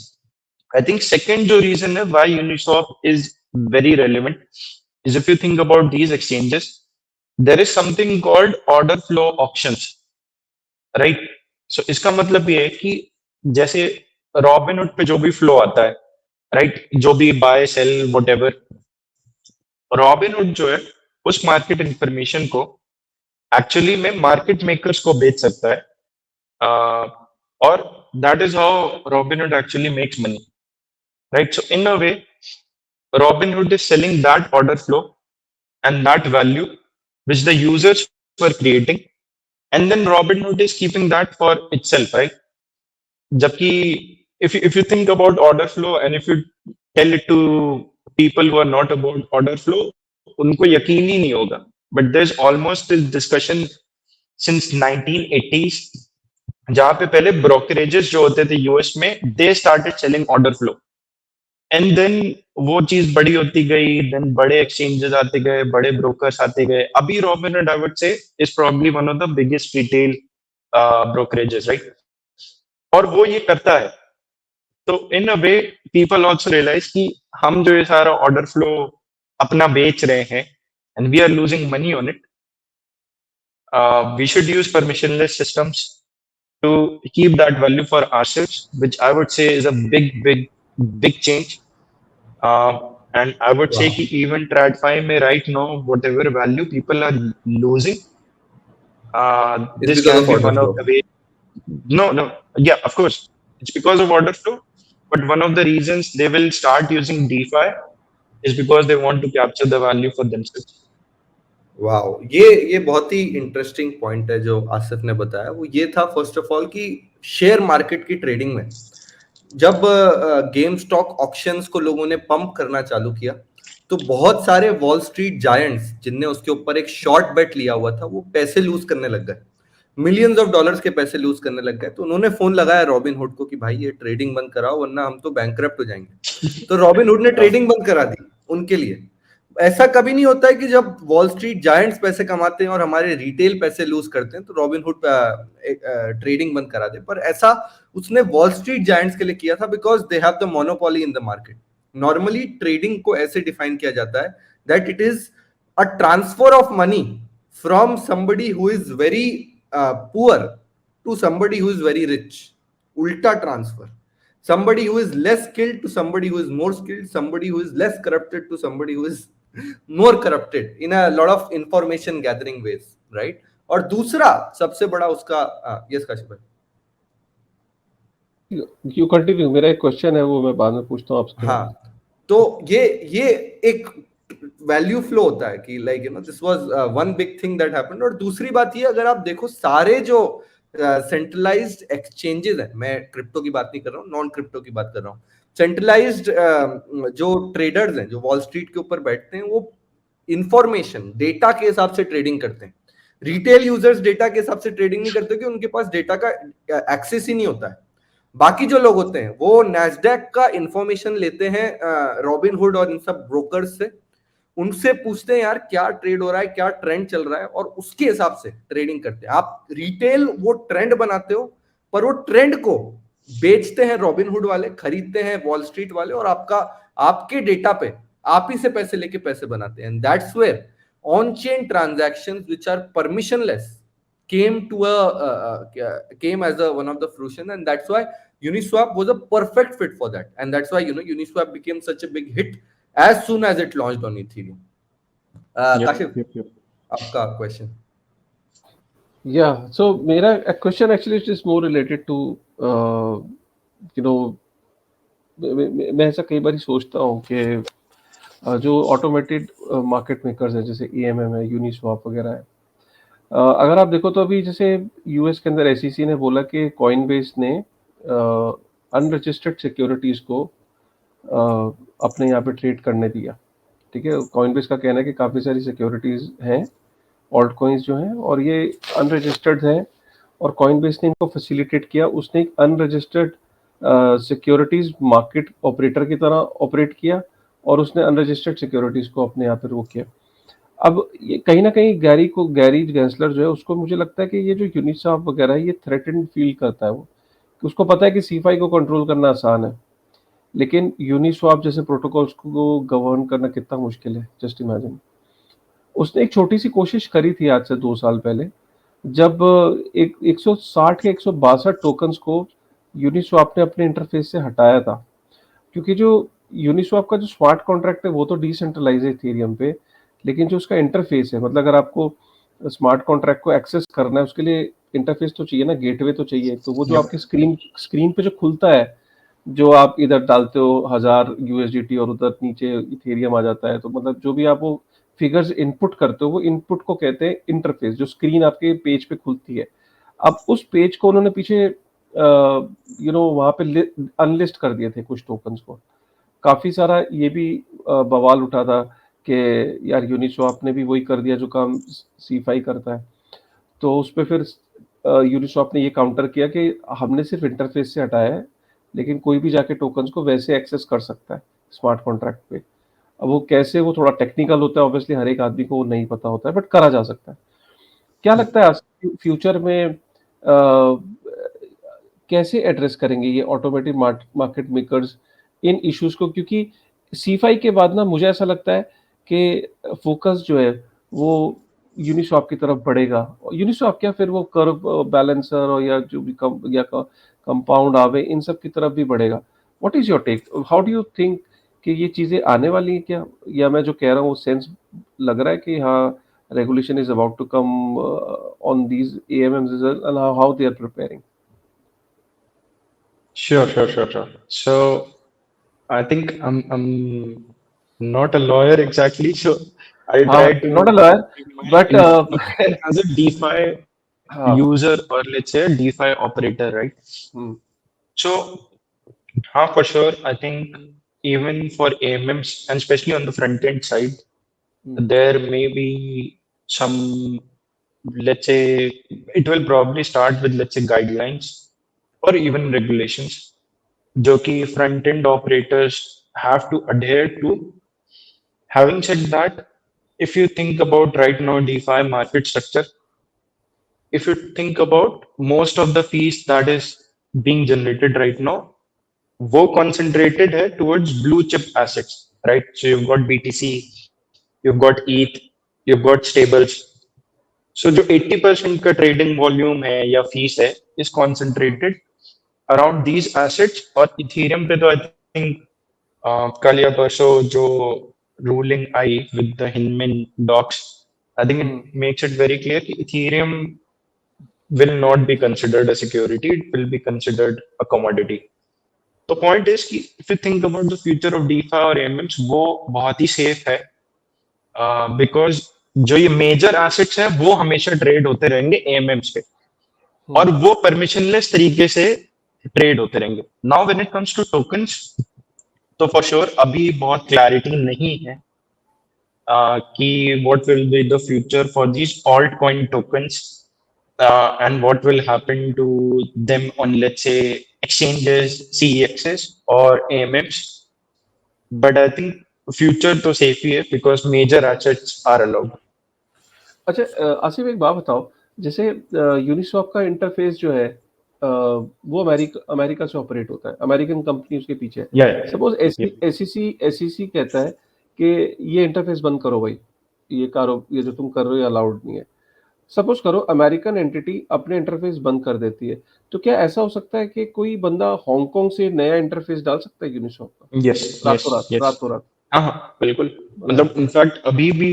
I think second जो reason है why Uniswap is very relevant is, if you think about these exchanges, there is something called order flow auctions, right? So इसका मतलब ये है कि जैसे Robinhood पे जो भी flow आता है, right? जो भी buy, sell, whatever, Robinhood जो है उस market information को एक्चुअली में मार्केट मेकर्स को बेच सकता है, और that is how Robinhood actually makes money, right? So in a way Robinhood is selling that order flow and that value which the users were creating, and then Robinhood is keeping that for itself, right? जबकि if you think about order flow and if you tell it to people who are not about order flow, उनको यकीन ही नहीं होगा. But there's almost this discussion since 1980s, जहाँ पे पहले brokerages जो होते थे यूएस में, they started selling order flow, and then वो चीज बड़ी होती गई, देन बड़े एक्सचेंजेस आते गए, बड़े ब्रोकर्स आते गए. अभी Robinhood, आई वुड से, is probably one of the biggest retail brokerages, right? और वो ये करता है. तो इन a way people also realise कि हम जो ये सारा ऑर्डर फ्लो अपना बेच रहे हैं, and we are losing money on it, we should use permissionless systems to keep that value for ourselves, which I would say is a big change. And I would say कि even TradFi में right now, whatever value people are losing, this because can of be order one flow. of the way. No, yeah, of course, it's because of order flow, but one of the reasons they will start using DeFi is because they want to capture the value for themselves. Wow, ये बहुत ही interesting point है जो आसिफ ने बताया. वो ये था first of all कि शेयर मार्केट की ट्रेडिंग में जब गेम स्टॉक ऑक्शंस को लोगों ने पंप करना चालू किया, तो बहुत सारे वॉल स्ट्रीट जायंट्स जिनने उसके ऊपर एक शॉर्ट बेट लिया हुआ था, वो पैसे लूज करने लग गए, मिलियंस ऑफ डॉलर्स के पैसे लूज करने लग गए. तो उन्होंने फोन लगाया रॉबिनहुड को कि भाई ये ट्रेडिंग बंद कराओ वरना हम तो बैंकरप्ट हो जाएंगे. तो रॉबिनहुड ने ट्रेडिंग बंद करा दी उनके लिए. ऐसा कभी नहीं होता है कि जब वॉल स्ट्रीट जायंट्स पैसे कमाते हैं और हमारे रिटेल पैसे लूज करते हैं तो रॉबिनहुड ट्रेडिंग बंद करा दे. पर ऐसा उसने वॉल स्ट्रीट जायंट्स के लिए किया था because they have the monopoly in the market. Normally trading को ऐसे डिफाइन किया जाता है that it is a transfer of money from somebody who is very poor to somebody who is very rich. उल्टा transfer. Somebody who is less skilled to somebody who is more skilled, somebody who is less corrupted to somebody who is more corrupted in a lot of information gathering ways, right? और दूसरा सबसे बड़ा उसका yes Kashif भाई, you continue. मेरा एक question है वो मैं बाद में पूछता हूँ आपसे. हाँ, तो ये एक वैल्यू फ्लो होता है कि like this was one big thing that happened. और दूसरी बात ये, अगर आप देखो सारे जो सेंट्रलाइज्ड एक्सचेंजेस है, मैं क्रिप्टो की बात नहीं कर रहा हूँ, नॉन क्रिप्टो की बात कर रहा हूँ, सेंट्रलाइज्ड जो ट्रेडर्स हैं जो वॉल स्ट्रीट के ऊपर बैठते हैं, वो इंफॉर्मेशन डेटा के हिसाब से ट्रेडिंग करते हैं. रिटेल यूजर्स डेटा के हिसाब से ट्रेडिंग नहीं करते क्योंकि उनके पास डेटा का एक्सेस ही नहीं होता है. बाकी जो लोग होते हैं वो नैस्डैक का इंफॉर्मेशन लेते हैं रॉबिनहुड और इन सब ब्रोकर्स से. उनसे पूछते हैं यार क्या ट्रेड हो रहा है, क्या ट्रेंड चल रहा है, और उसके हिसाब से ट्रेडिंग करते हैं। आप रिटेल वो ट्रेंड बनाते हो, पर वो ट्रेंड को बेचते हैं रॉबिनहुड वाले, खरीदते हैं वॉल स्ट्रीट वाले, और आपके डेटा पे आप ही से पैसे लेके पैसे बनाते हैं। That's where on chain transactions which are permissionless came as one of the fruition, and that's why Uniswap was a perfect fit for that, and that's why Uniswap became such a big hit as soon as it launched on Ethereum. Yep. Kashif, आपका question. Yeah, so मेरा question actually is more related to you know मैं ऐसा कई बार सोचता हूँ कि जो automated market makers हैं जैसे EMM है, यूनिस्वैप वगैरह है, अगर आप देखो तो अभी जैसे यूएस के अंदर SEC ने बोला कि कॉइनबेस ने अनरजिस्टर्ड सिक्योरिटीज को अपने यहाँ पे ट्रेड करने दिया। ठीक है, कॉइनबेस का कहना है कि काफ़ी सारी सिक्योरिटीज हैं, ऑल्ट कॉइन्स जो हैं, और ये अनरजिस्टर्ड हैं, और कॉइनबेस ने इनको फैसिलिटेट किया। उसने एक अनरजिस्टर्ड सिक्योरिटीज मार्केट ऑपरेटर की तरह ऑपरेट किया, और उसने अनरजिस्टर्ड सिक्योरिटीज को अपने यहाँ पे रोक किया। अब ये कहीं ना कहीं गैरी गैंसलर जो है, उसको मुझे लगता है कि ये जो यूनिस्वैप वगैरह है, ये थ्रेटेंड फील करता है वो, कि उसको पता है कि सीफाई को कंट्रोल करना आसान है, लेकिन यूनिस्वैप जैसे प्रोटोकॉल्स को गवर्न करना कितना मुश्किल है, जस्ट इमेजिन। उसने एक छोटी सी कोशिश करी थी आज से 2 साल पहले, जब एक 160 के 162 टोकन्स को यूनिस्वैप ने अपने इंटरफेस से हटाया था, क्योंकि जो यूनिस्वैप का जो स्मार्ट कॉन्ट्रैक्ट है वो तो डिसेंट्रलाइज है इथेरियम पे, लेकिन जो उसका इंटरफेस है, मतलब अगर आपको स्मार्ट कॉन्ट्रैक्ट को एक्सेस करना है, उसके लिए इंटरफेस तो चाहिए ना, गेटवे तो चाहिए। तो वो जो Yep. आपकी स्क्रीन पे जो खुलता है, जो आप इधर डालते हो 1000 USDT और उधर नीचे इथेरियम आ जाता है, तो मतलब जो भी आप वो फिगर्स इनपुट करते हो, वो इनपुट को कहते हैं इंटरफेस, जो स्क्रीन आपके पेज पे खुलती है। अब उस पेज को उन्होंने पीछे वहाँ पे अनलिस्ट कर दिए थे कुछ टोकन्स को। काफ़ी सारा ये भी बवाल उठा था कि यार यूनिस्वैप ने भी वही कर दिया जो काम सीफाई करता है। तो उस पे फिर यूनिस्वैप ने ये काउंटर किया कि हमने सिर्फ इंटरफेस से हटाया है, लेकिन कोई भी जाके टोकन्स को वैसे एक्सेस कर सकता है स्मार्ट कॉन्ट्रैक्ट पे। अब वो कैसे, वो थोड़ा टेक्निकल होता है, ऑब्वियसली हर एक आदमी को वो नहीं पता होता है, बट करा जा सकता है। क्या लगता है फ्यूचर में कैसे एड्रेस करेंगे ये automatic market makers in issues को? क्योंकि सीफाई के बाद ना मुझे ऐसा लगता है कि फोकस जो है वो यूनिस्वैप की तरफ बढ़ेगा। यूनिस्वैप क्या, फिर वो कर्व बैलेंसर और या जो भी कंपाउंड आवे, इन सब की तरफ भी बढ़ेगा। What is your take, how do you think कि ये चीजें आने वाली हैं क्या, या मैं जो कह रहा हूँ वो सेंस लग रहा है कि हाँ, regulation is about to come on these AMMs and how they are preparing? Sure. So I think I'm not a lawyer exactly, so I try to Not a lawyer, give my but information as a DeFi हाँ, user, or let's say a DeFi operator, right? Hmm, So, for sure, I think even for AMMs, and especially on the front end side, hmm, there may be some, let's say, it will probably start with, let's say, guidelines or even regulations, जो कि front end operators have to adhere to. Having said that, if you think about right now DeFi market structure, if you think about most of the fees that is being generated right now, वो concentrated है towards blue chip assets, right? So you've got BTC, you've got ETH, you've got stables. So जो 80% का trading volume है या fees है is concentrated around these assets. और Ethereum पे तो I think कल या परसों जो ruling I with the Hinman docs, I think it makes it very clear कि Ethereum will not be considered a security, it will be considered a commodity. तो point is कि if you think about the future of DeFi और AMMs, वो बहुत ही safe है, because जो ये major assets हैं वो हमेशा ट्रेड होते रहेंगे एमएम्स पे, और वो परमिशनलेस तरीके से ट्रेड होते रहेंगे। Now when it comes to tokens, तो फॉर श्योर अभी बहुत क्लैरिटी नहीं है कि what will be the future for these alt coin tokens, and what will happen to them on, let's say, exchanges, CEXs or AMMs. But I think future तो safe ही है because major assets are allowed. अच्छा आसिफ एक बात बताओ, जैसे Uniswap का interface जो है वो अमेरिका अमेरिका से ऑपरेट होता है, अमेरिकन कंपनी उसके पीछे है। या सपोज एसईसी कहता है कि ये इंटरफेस बंद करो भाई, ये जो तुम कर रहे हो ये अलाउड नहीं है। सपोज करो अमेरिकन एंटिटी अपने इंटरफेस बंद कर देती है, तो क्या ऐसा हो सकता है कि कोई बंदा हांगकांग से नया इंटरफेस डाल सकता है यूनिस्वैप का यस यस रातों रात यस। रातों रात? हाँ हाँ बिल्कुल। मतलब इनफैक्ट अभी भी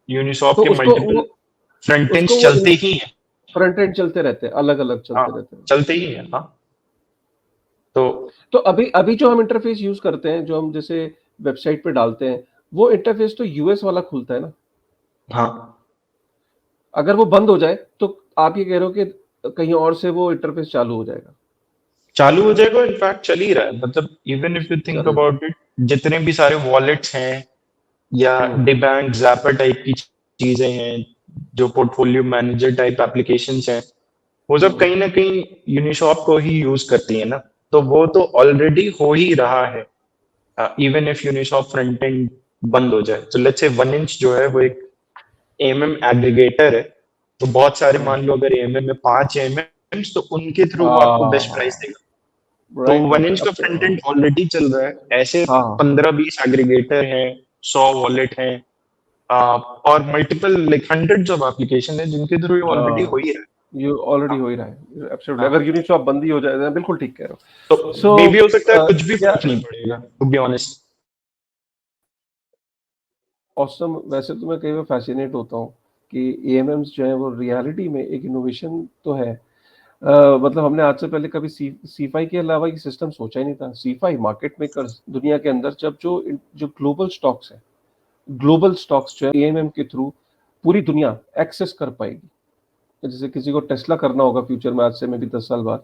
यूनिसॉफ्ट तो के उसको मल्टीपल वो फ्रंट उसको एंड्स वो चलते ही हैं। फ्रंट एंड चलते रहते हैं, अलग अलग हाँ चलते रहते हैं। चलते ही हैं। हाँ तो तो अभी अभी जो हम इंटरफेस यूज करते हैं, जो हम जैसे वेबसाइट पे डालते हैं, वो इंटरफेस तो यूएस वाला खुलता है ना। हाँ अगर वो बंद हो जाए तो आप ये कह रहे हो कि कहीं और से वो इंटरफेस चालू हो जाएगा? चालू हो जाएगा, इनफैक्ट चल ही रहा है। मतलब इवन इफ यू थिंक चल अबाउट इट, जितने भी सारे वॉलेट्स हैं या डिबैंक जैपर टाइप की चीजें हैं, जो पोर्टफोलियो मैनेजर टाइप एप्लीकेशंस हैं, वो सब कहीं ना कहीं यूनिशॉप को ही यूज करती है ना। तो वो तो ऑलरेडी हो ही रहा है। इवन इफ यूनिशॉप फ्रंट एंड बंद हो जाए, तो लेट्स से 1 इंच जो है वो एक एमएम एग्रीगेटर है। तो बहुत सारे, मान लो अगर एमएम में 5 एमएम, तो उनके थ्रू वो आपको बेस्ट प्राइस देगा। तो राइट 1 इंच राइट का अब फ्रंट एंड ऑलरेडी चल रहा है। ऐसे हाँ 15-20 एग्रीगेटर हैं, 100 वॉलेट हैं, और multiple like hundreds of application है जिनके थ्रू ये ऑलरेडी हो ही रहा है। ये ऑलरेडी हो ही रहा है एब्सोल्युटली। हाँ अगर यूनिस्वैप बंद ही हो जाए, बिल्कुल ठीक कह रहे तो हो। सो मे भी हो सकता है कुछ भी क्या फर्क नहीं पड़ेगा, टू बी ऑनेस्ट। ऑसम, वैसे तो मैं कई बार फैसिनेट होता हूँ कि एएमएम्स जो है वो रियलिटी में एक इनोवेशन तो है। मतलब हमने आज से पहले कभी सी फाई के अलावा ये सिस्टम सोचा ही नहीं था। सी फाई मार्केट मेकर्स दुनिया के अंदर, जब जो ग्लोबल स्टॉक्स जो है एएमएम के थ्रू पूरी दुनिया एक्सेस कर पाएगी। जैसे किसी को टेस्ला करना होगा फ्यूचर में, आज से मे बी 10 साल बाद,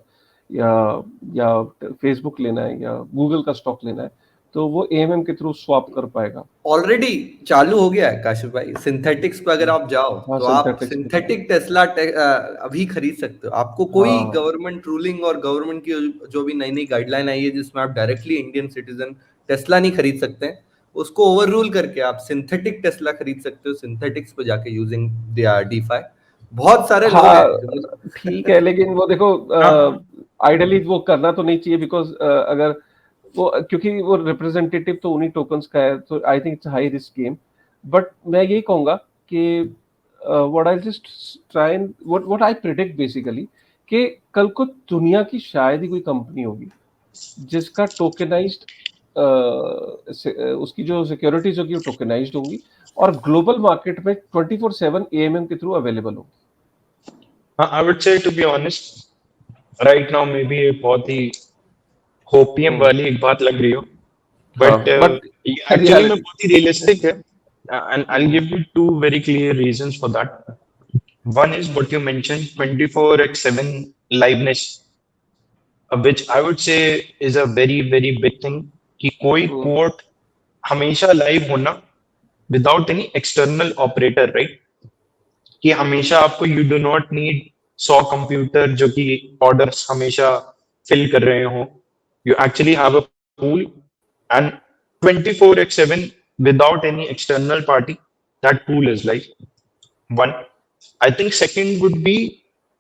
या या फेसबुक लेना है या गूगल का स्टॉक लेना है, तो वो एएमएम के थ्रू स्वैप कर पाएगा। ऑलरेडी चालू हो गया है काशिफ भाई। सिंथेटिक्स पे अगर आप जाओ हाँ तो आप सिंथेटिक्स पे तो सिंथेटिक टेस्ला अभी खरीद सकते हो। आपको कोई हाँ गवर्नमेंट रूलिंग और गवर्नमेंट की जो भी नई नई गाइडलाइन आई है जिसमें आप डायरेक्टली इंडियन सिटीजन टेस्ला नहीं खरीद सकते हैं, उसको ओवर रूल करके आप सिंथेटिक टेस्ला खरीद सकते हो सिंथेटिक्स पे जाके यूजिंग डीफाई। बहुत सारे लोग हाँ हैं जो ठीक है, लेकिन वो देखो हाँ आइडियली वो करना तो नहीं चाहिए, बिकॉज अगर वो, क्योंकि वो रिप्रेजेंटेटिव तो उन्हीं टोकन्स का है, तो I think it's high risk game. But मैं यही कहूंगा कि what I just try and what I predict basically, कि कल को दुनिया की शायद ही कोई कंपनी होगी जिसका टोकेनाइज्ड उसकी जो सिक्योरिटीज होगी वो टोकेनाइज्ड होंगी और ग्लोबल मार्केट में 24/7 एएमएम के थ्रू अवेलेबल होगी। हाँ, I would say to be honest right now maybe ये बहुत ही होपियम वाली एक बात लग रही हो, हाँ बट बट ये एक्चुअली में रियलिटी बहुत ही रियलिस्टिक है। And I will give you 2 very clear reasons for that. One is what you mentioned, 24/7 liveness, which I would say is a very big thing. कि कोई कोर्ट हमेशा live होना without any external operator, right? कि हमेशा आपको, you do not need 100 computer जो कि orders हमेशा फिल कर रहे हो। You actually have a pool and 24/7 without any external party, that pool is live. One, I think second would be,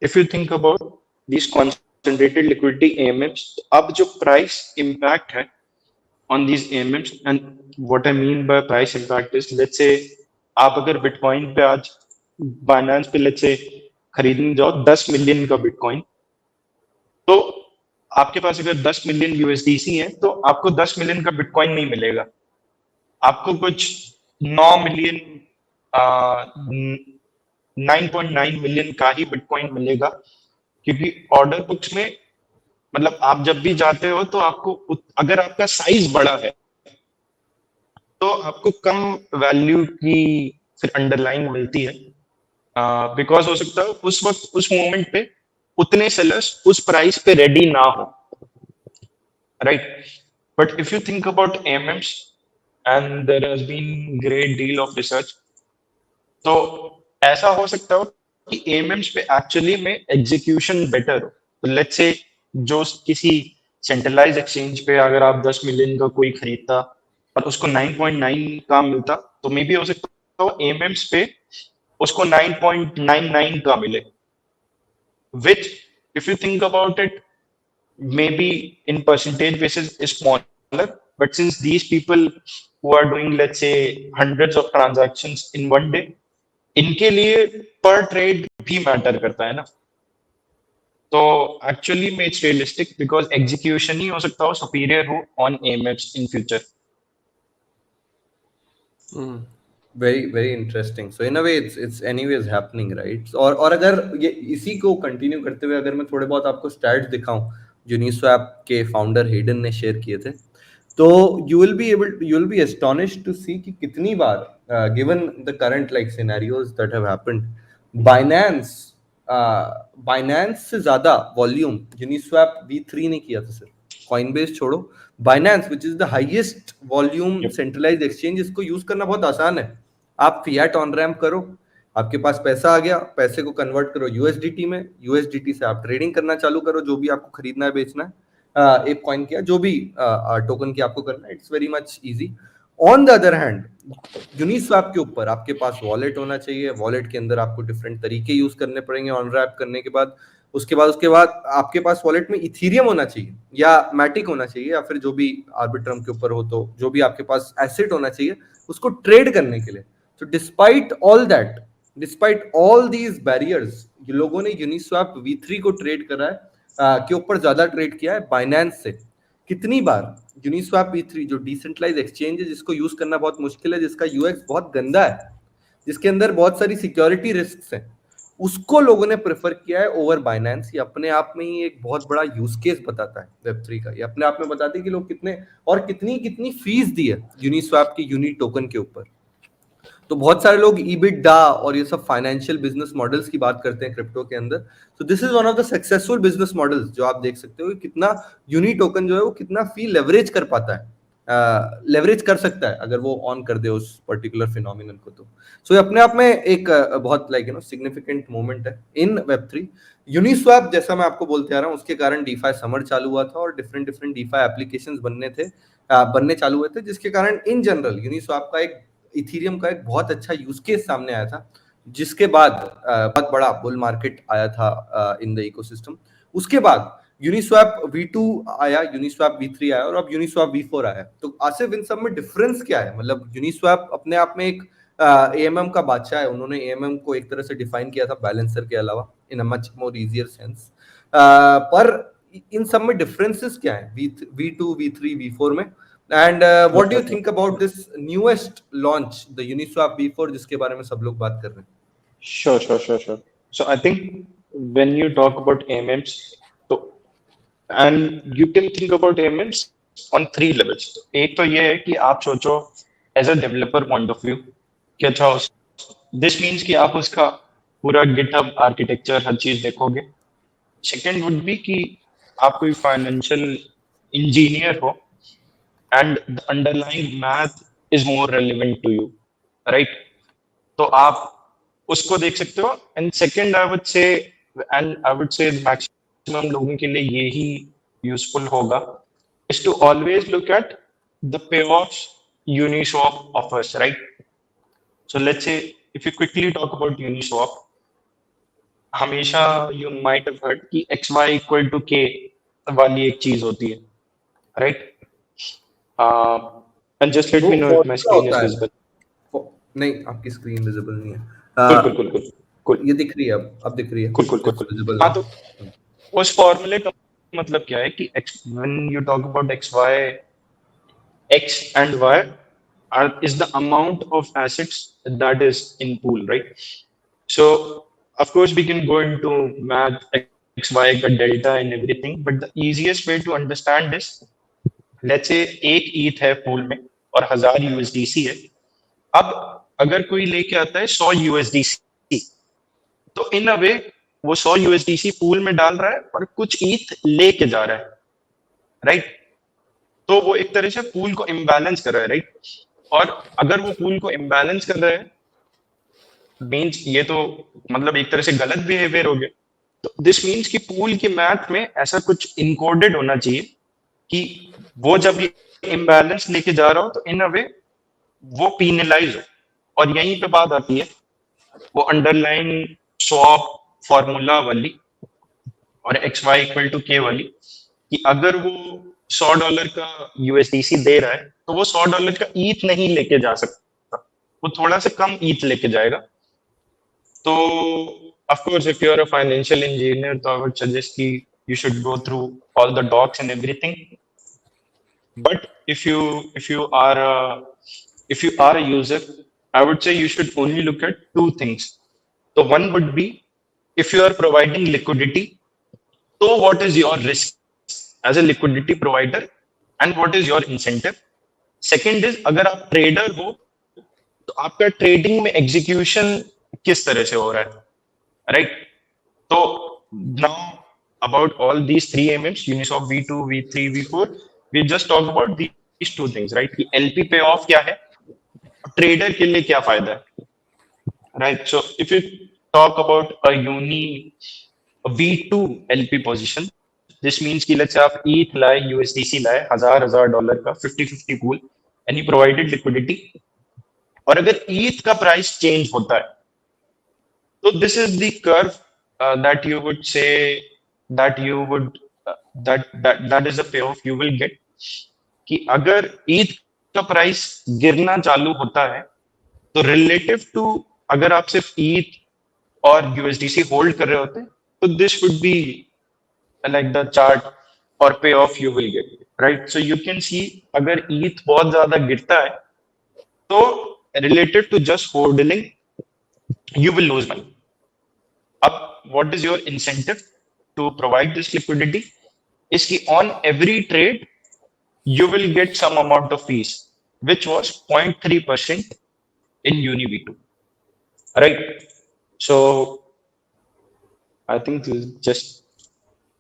if you think about these concentrated liquidity AMMs, अब जो price impact है on these AMMs, and what I mean by price impact is, let's say आप अगर bitcoin पे आज Binance पे let's say खरीदने जाओ 10 मिलियन का बिटकॉइन, तो आपके पास अगर 10 मिलियन यूएसडीसी है तो आपको 10 मिलियन का बिटकॉइन नहीं मिलेगा। आपको कुछ 9 मिलियन, 9.9 मिलियन का ही बिटकॉइन मिलेगा, क्योंकि ऑर्डर बुक्स में, मतलब आप जब भी जाते हो तो आपको अगर आपका साइज बड़ा है तो आपको कम वैल्यू की फिर अंडरलाइन मिलती है। बिकॉज हो सकता है उस वक्त उस मोमेंट पे उतने सेलर्स उस प्राइस पे रेडी ना हो, right? But if you think about AMMs, and there has been great deal of research, तो ऐसा हो सकता हो कि एमएम्स पे एक्चुअली में एग्जीक्यूशन बेटर हो। तो लेट्स से जो किसी सेंट्रलाइज एक्सचेंज पे अगर आप 10 मिलियन का कोई खरीदता और उसको 9.9 का मिलता, तो मे बी हो सकता हो एमएम्स पे उसको 9.99 का मिले, which if you think about it maybe in percentage basis is smaller, but since these people who are doing let's say hundreds of transactions in one day, इनके लिए पर ट्रेड भी मैटर करता है ना, तो एक्चुअली में इट्स रियलिस्टिक बिकॉज एग्जीक्यूशन ही हो सकता हो सुपीरियर हो on AMMs in future. Very very interesting. So in a way it's anyways happening, right? और अगर ये इसी को कंटिन्यू करते हुए अगर मैं थोड़े बहुत आपको स्टैट्स दिखाऊं जो यूनिस्वैप के फाउंडर हेडन ने शेयर किए थे, तो you will be astonished to see कि कितनी बार given the current like scenarios that have happened, Binance से ज्यादा वॉल्यूम यूनिस्वैप V3 ने किया था सर. कॉइनबेस छोड़ो, Binance which is the highest volume centralised exchange, इसको यूज करना बहुत आसान है. आप फिएट ऑन रैम्प करो, आपके पास पैसा आ गया, पैसे को कन्वर्ट करो यूएसडीटी में, यूएसडीटी से आप ट्रेडिंग करना चालू करो, जो भी आपको खरीदना है बेचना है, एक कॉइन किया, जो भी टोकन की आपको करना है, it's very much easy. On the other hand Uniswap के ऊपर आपके पास वॉलेट होना चाहिए, वॉलेट के अंदर आपको डिफरेंट तरीके यूज करने पड़ेंगे ऑन रैप करने के बाद. उसके बाद आपके पास वॉलेट में इथीरियम होना चाहिए या मैटिक होना चाहिए, या फिर जो भी आर्बिट्रम के ऊपर हो, तो जो भी आपके पास एसेट होना चाहिए उसको ट्रेड करने के लिए. तो डिस्पाइट ऑल दीज बैरियर्स, ये लोगों ने यूनिस्वैप V3 को ट्रेड करा है, के ऊपर ज्यादा ट्रेड किया है बाइनेंस से. कितनी बार यूनिस्वैप V3 जो डिसेंट्रलाइज एक्सचेंज है, जिसको यूज करना बहुत मुश्किल है, जिसका यूएक्स बहुत गंदा है, जिसके अंदर बहुत सारी सिक्योरिटी रिस्क हैं, उसको लोगों ने प्रेफर किया है ओवर बाइनेंस. ये अपने आप में ही एक बहुत बड़ा यूज केस बताता है Web3 का. ये अपने आप में बताते हैं कि लोग कितने और कितनी फीस दी है यूनिस्वैप की यूनि टोकन के ऊपर. तो बहुत सारे लोग EBITDA और ये सब फाइनेंशियल बिजनेस मॉडल्स की बात करते हैं क्रिप्टो के अंदर. तो this is one of the successful business models, जो आप देख सकते हो कितना यूनि टोकन जो है वो कितना फी लेवरेज कर पाता है, लेवरेज कर सकता है अगर वो ऑन कर दे उस पर्टिकुलर फिनोमिनन को. तो सो ये अपने आप में एक बहुत सिग्निफिकेंट मोमेंट है इन Web3. यूनिस्वैप जैसा मैं आपको बोलते आ रहा हूँ, उसके कारण डीफाई समर चालू हुआ था और डिफरेंट डीफाई एप्लीकेशंस बनने चालू हुए थे, जिसके कारण इन जनरल यूनिस्वैप का एक इथीरियम का एक बहुत अच्छा यूज केस सामने आया था, जिसके बाद बहुत बड़ा बुल मार्केट आया था इन द इकोसिस्टम. उसके बाद यूनिस्वैप V2 आया, यूनिस्वैप V3 आया और अब यूनिस्वैप V4 आया. तो आसिफ, इन सब में डिफरेंस क्या है? मतलब यूनिस्वैप अपने आप में एक AMM का बादशाह है. उन्होंने AMM को एक तरह से डिफाइन किया था बैलेंसर के अलावा in a much more easier sense. पर इन सब में डिफरेंसेस क्या है V2, V3, V4 में? And what do you think about this newest launch, the Uniswap V4, जिसके बारे में सब लोग बात कर रहे हैं? Sure. So I think when you talk about AMMs, so and you can think about AMMs on 3 levels. एक तो ये है कि आप सोचो as a developer point of view कि अच्छा, this means कि आप उसका पूरा GitHub आर्किटेक्चर हर चीज देखोगे. सेकेंड वुड बी कि आप कोई फाइनेंशियल इंजीनियर हो and the underlying math is more relevant to you, right? तो आप उसको देख सकते हो. And second, I would say maximum लोगों के लिए ये ही useful होगा is to always look at the payoffs Uniswap offers, right? So let's say if you quickly talk about Uniswap, हमेशा you might have heard कि XY equal to K वाली एक चीज होती है, right? And just let me know if my screen is visible. नहीं, आपकी screen visible नहीं है. Cool. ये दिख रही है, अब दिख रही है. Cool. हाँ, तो उस फॉर्मूले का मतलब क्या है कि when you talk about XY, X and Y is the amount of assets that is in pool, right? So of course we can go into math, XY का delta and everything, but the easiest way to understand is, let's say एक ETH है pool में और 1000 USDC है. अब अगर कोई लेके आता है 100 USDC, तो इन अ वे वो 100 USDC पूल में डाल रहा है और कुछ ETH लेके जा रहा है, राइट? तो वो एक तरह से पूल को इम्बैलेंस कर रहा है, राइट? और अगर वो पूल को इम्बैलेंस कर रहा है मीन्स ये तो मतलब एक तरह से गलत बिहेवियर हो गया. तो दिस मीन्स कि पूल की मैथ में ऐसा कुछ इनकोडेड होना चाहिए कि वो जब ये इम्बैलेंस लेके जा रहा हो तो इन अ वे वो पीनलाइज हो। और यहीं पे बात आती है वो अंडरलाइन स्वैप फॉर्मूला वाली और एक्स वाई इक्वल टू के वाली, कि अगर वो $100 का यूएसडीसी दे रहा है तो वो $100 का ईथ नहीं लेके जा सकता, वो थोड़ा सा कम ईथ लेके जाएगा। तो of course if you are a financial engineer तो I would suggest कि you should go through all the docs and everything, but if you are a user, I would say you should only look at two things. So one would be, if you are providing liquidity, so what is your risk as a liquidity provider and what is your incentive? Second is, अगर आप trader हो तो आपका trading में execution किस तरह से हो रहा है, राइट? तो now about all these three AMMs, Uniswap V2, V3, V4, we just talk about these two things, right? कि LP payoff क्या है, ट्रेडर के लिए क्या फायदा है, right? So if you talk about a V2 LP position, this means कि let's say आप ETH लाए, USDC लाए, $1,000 का 50-50 pool and you provided liquidity, और अगर ETH का प्राइस चेंज होता है तो this is the curve that you would say that you would that is the payoff you will get, कि अगर ETH का प्राइस गिरना चालू होता है तो रिलेटिव टू अगर आप सिर्फ ETH और USDC होल्ड कर रहे होते तो this would be like the chart or payoff you will get, right? So you can see अगर ETH बहुत ज्यादा गिरता है तो related to just holding you will lose money. अब what is your incentive to provide this liquidity is कि on every trade you will get some amount of fees, which was 0.3% in Uni V2, right? So I think this is just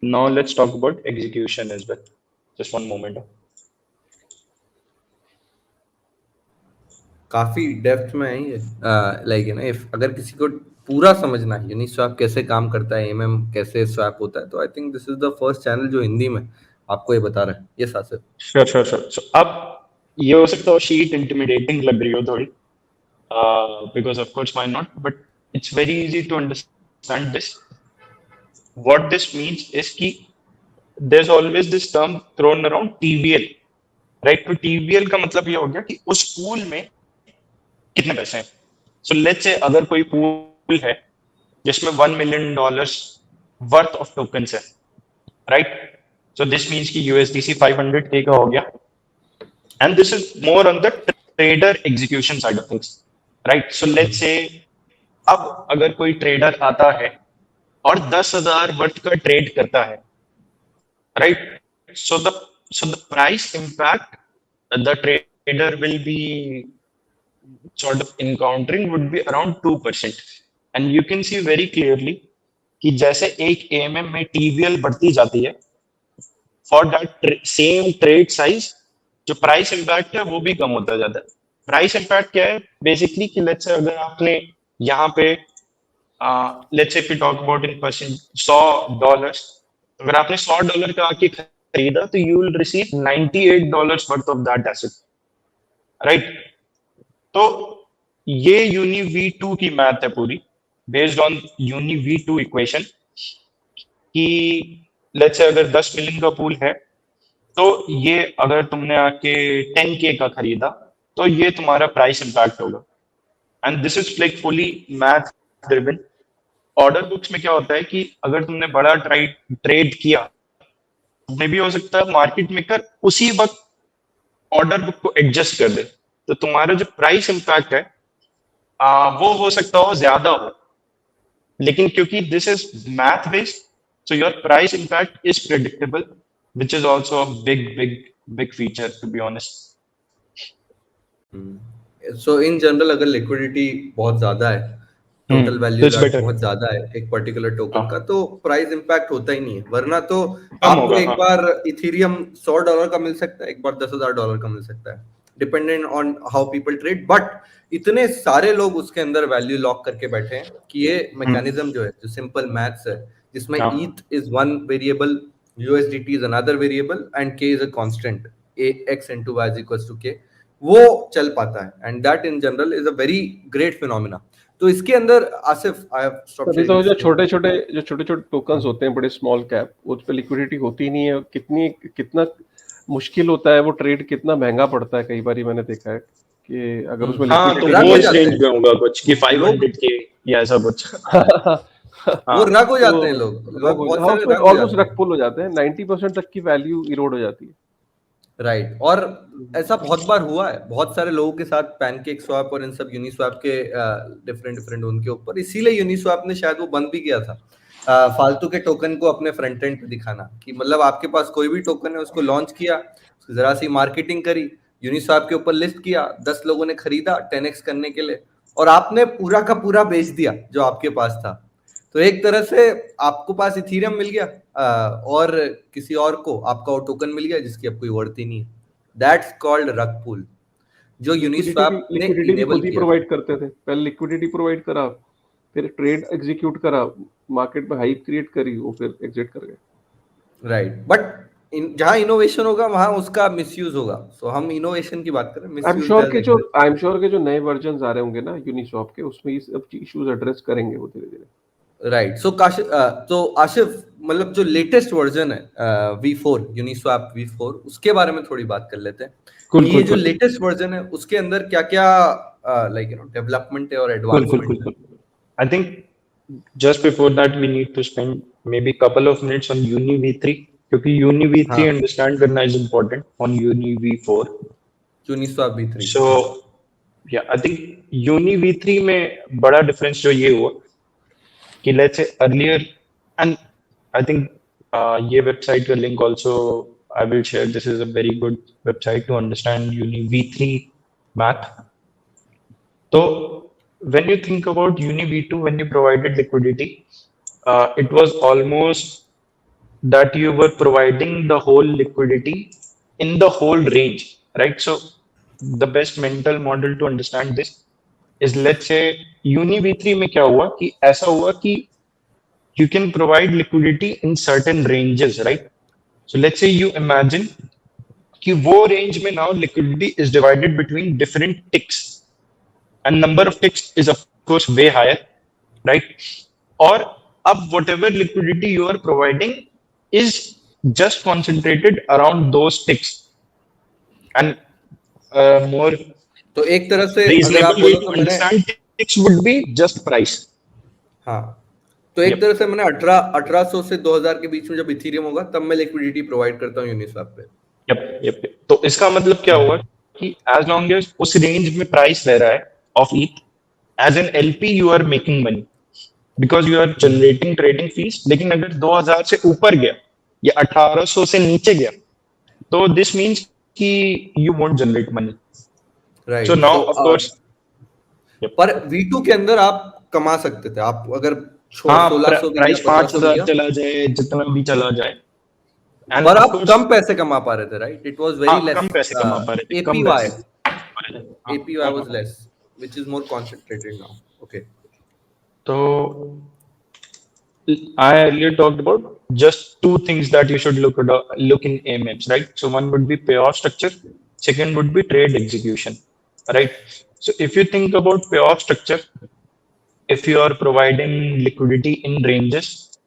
now let's talk about execution as well. Just one moment. काफी depth में है ये, like you know if अगर किसी को पूरा समझना है यूनिस्वैप कैसे काम करता है, एमएम कैसे स्वैप होता है, तो आई think this is the first channel जो हिंदी में आपको ये बता रहा है। यस आसिफ। Sure. So अब ये हो सकता है शीट इंटिमिडेटिंग लग रही हो थोड़ी, because of course why not, but it's very easy to understand this. What this means is कि there's always this term thrown around TVL, right? तो TVL का मतलब ये हो गया कि उस पूल में कितने पैसे हैं। So let's say अगर कोई पूल है जिसमें $1 million वर्थ ऑफ टोकन्स है, right? So this means कि USDC 500K का हो गया, and this is more on the trader execution side of things, right? So let's say अब अगर कोई ट्रेडर आता है और 10,000 वर्थ का ट्रेड करता है, right? So the price impact the trader will be sort of encountering would be around 2%, and you can see very clearly कि जैसे एक AMM में TVL बढ़ती जाती है for that same trade size, जो प्राइस इम्पैक्ट है वो भी कम होता जाता है। प्राइस इम्पैक्ट क्या है बेसिकली कि लेट्स से अगर आपने यहाँ पे let's say talk about in percent $100, अगर आपने $100 का आके खरीदा तो you will receive $98 worth of that asset, right? तो ये यूनि V2 की मैथ है पूरी based on Uni V2 equation, कि लेट्स से अगर 10 मिलियन का पूल है तो ये अगर तुमने आके 10K का खरीदा तो ये तुम्हारा प्राइस इम्पैक्ट होगा, and this is like fully math driven. Order books में क्या होता है कि अगर तुमने बड़ा ट्रेड किया, मे भी हो सकता है मार्केट मेकर उसी वक्त ऑर्डर बुक को एडजस्ट कर दे, तो तुम्हारा जो प्राइस इम्पैक्ट है वो हो सकता हो ज्यादा हो, लेकिन क्योंकि this is math based, so your price impact is predictable, which is also a big feature, to be honest. So in general अगर liquidity बहुत ज्यादा है, टोटल वैल्यू बहुत ज्यादा है एक पर्टिकुलर टोकन का, तो प्राइस इंपैक्ट होता ही नहीं है। वरना तो आपको एक बार इथेरियम $100 का मिल सकता है, एक बार $10,000 का मिल सकता है, dependent on how people trade. But इतने सारे लोग उसके अंदर वैल्यू लॉक करके बैठे हैं कि ये मैकेनिज्म जो है, जो सिंपल मैथ्स है, जिसमें ETH is one variable, USDT is another variable and K is a constant, x into y is equals to k, वो चल पाता है, and that in general is a very great phenomena. तो इसके अंदर Asif, I have stopped तभी sharing तो the screen. जो छोटे छोटे टोकन्स होते हैं बड़े स्मॉल कैप, उस पे लिक्विडिटी होती ही नहीं है। कितना मुश्किल होता है वो ट्रेड, कितना महंगा पड़ता है। कई बार मैंने देखा है कि अगर उसमें हाँ, तो लिक्विडिटी रग वो हो इस जाते रेंज हैं में होगा कुछ कि लोग, 500 के या ऐसा कुछ। वो हाँ, रग हो जाते हैं तो लोग बहुत सारे उसमें रग हो ऑलमोस्ट जाते रग पुल हो जाते हैं। 90% तक की वैल्यू इरोड हो जाती है। राइट। और ऐसा बहुत बार हुआ है बहुत सारे लोगों के साथ, पैनकेक स्वैप और इन सब यूनिस्वैप के डिफरेंट उनके ऊपर, इसीलिए यूनिस्वैप ने शायद वो बंद भी किया था, फालतू के टोकन को अपने फ्रंट एंड पे दिखाना, कि मतलब आपके पास कोई भी टोकन है उसको लॉन्च किया, उसकी जरा सी मार्केटिंग करी, यूनिस्वैप के ऊपर लिस्ट किया, 10 लोगों ने खरीदा 10x करने के लिए, और आपने पूरा का पूरा बेच दिया जो आपके पास था। तो एक तरह से आपको पास इथीरियम मिल गया, और किसी और को आपका वो टोकन मिल गया जिसकी अब कोई वर्थ ही नहीं है। दैट्स कॉल्ड रग पुल, जो यूनिस्वैप ने लिक्विडिटी भी इनेबल खुद ही किया। प्रोवाइड करते थे। पहले लिक्विडिटी प्रोवाइड करा, फिर ट्रेड एग्जीक्यूट करा, मार्केट में हाइप क्रिएट करी, वो फिर एग्जिट कर गए। राइट, बट जहां इनोवेशन होगा वहां उसका मिसयूज होगा। सो हम इनोवेशन की बात करें, मिसयूज आई एम श्योर के जो नए वर्जन आ रहे होंगे ना यूनिस्वैप के, उसमें ये सब इश्यूज एड्रेस करेंगे वो धीरे धीरे। राइट। सो तो आशिफ, मतलब जो लेटेस्ट वर्जन है V4 यूनिस्वैप V4, उसके बारे में थोड़ी बात कर लेते हैं। cool, ये cool, जो cool, लेटेस्ट वर्जन है उसके अंदर क्या क्या लाइक डेवलपमेंट है और एडवांसमेंट है? I think just before that we need to spend maybe couple of minutes on Uni V3 क्योंकि Uni V3 हाँ, understand करना is important on Uni V4. Uniswap V3। So yeah, I think Uni V3 में बड़ा difference जो ये हुआ कि let's say earlier, and I think ये website का link also I will share. This is a very good website to understand Uni V3 math. So when you think about Uni V2, when you provided liquidity, it was almost that you were providing the whole liquidity in the whole range, right? So the best mental model to understand this is, let's say Uni V3 में क्या हुआ कि ऐसा हुआ कि you can provide liquidity in certain ranges, right? So let's say you imagine कि वो range में now liquidity is divided between different ticks and number of ticks is of course way higher, right? Or अब whatever liquidity you are providing is just concentrated around those ticks, and more तो एक तरह से अगर आप reasonable way बोलो to तो मैंने, understand ticks would be just price. हाँ, तो एक Yep. तरह से मैंने 1800 से 2000 के बीच में जब इथीरियम होगा तब मैं लिक्विडिटी प्रोवाइड करता हूँ यूनिस्वैप पे। Yep. तो इसका मतलब क्या हुआ कि as long as उस रेंज में प्राइस रह रहा है of ETH, as an LP you are making money because you are generating trading fees. लेकिन अगर 2000 से ऊपर गया या 1800 से नीचे गया तो this means कि you won't generate money. Right. So now of course, पर V2 के अंदर आप कमा सकते थे, आप अगर हाँ, 1600 भी प्राइस या 1500 5000 भी, चला जाए, जितना भी चला जाए, and पर of आप course, कम पैसे कमा पा रहे थे, राइट? इट वाज वेरी हाँ, लेस, कम पैसे कमा पा रहे थे, कम APY पैसे कमा रहे थे, हाँ, APY was less, which is more concentrated now. Okay. तो I earlier talked about just two things that you should look in AMMs, right? So one would be payoff structure, second would be trade execution, right? So if you think about payoff structure, if you are providing liquidity in ranges,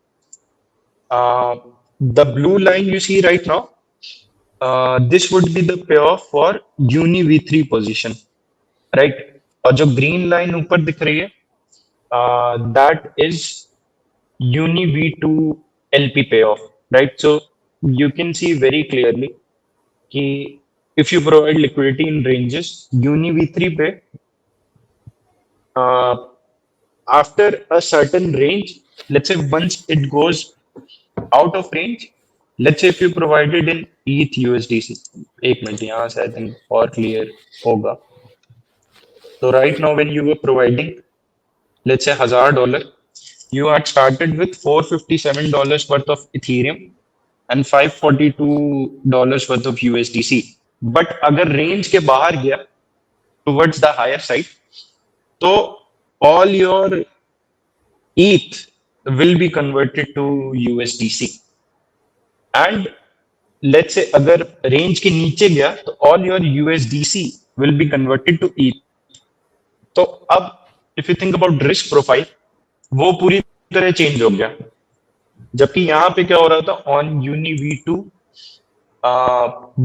the blue line you see right now, this would be the payoff for Uni V3 position, right? और जो green line ऊपर दिख रही है, that is Uni V2 LP payoff, right? So you can see very clearly कि if you provide liquidity in ranges, Uni V3 पे after a certain range, let's say once it goes out of range, let's say if you provided in ETH USDC, एक minute यहाँ से I think और clear होगा. So right now when you were providing, let's say $1000, you had started with $457 worth of Ethereum and $542 worth of USDC. But अगर range के बाहर गया towards the higher side, तो all your ETH will be converted to USDC. And let's say अगर range के नीचे गया तो all your USDC will be converted to E. तो अब if you think about risk profile, वो पूरी तरह चेंज हो गया। जबकि यहाँ पे क्या हो रहा था, ऑन यूनी V2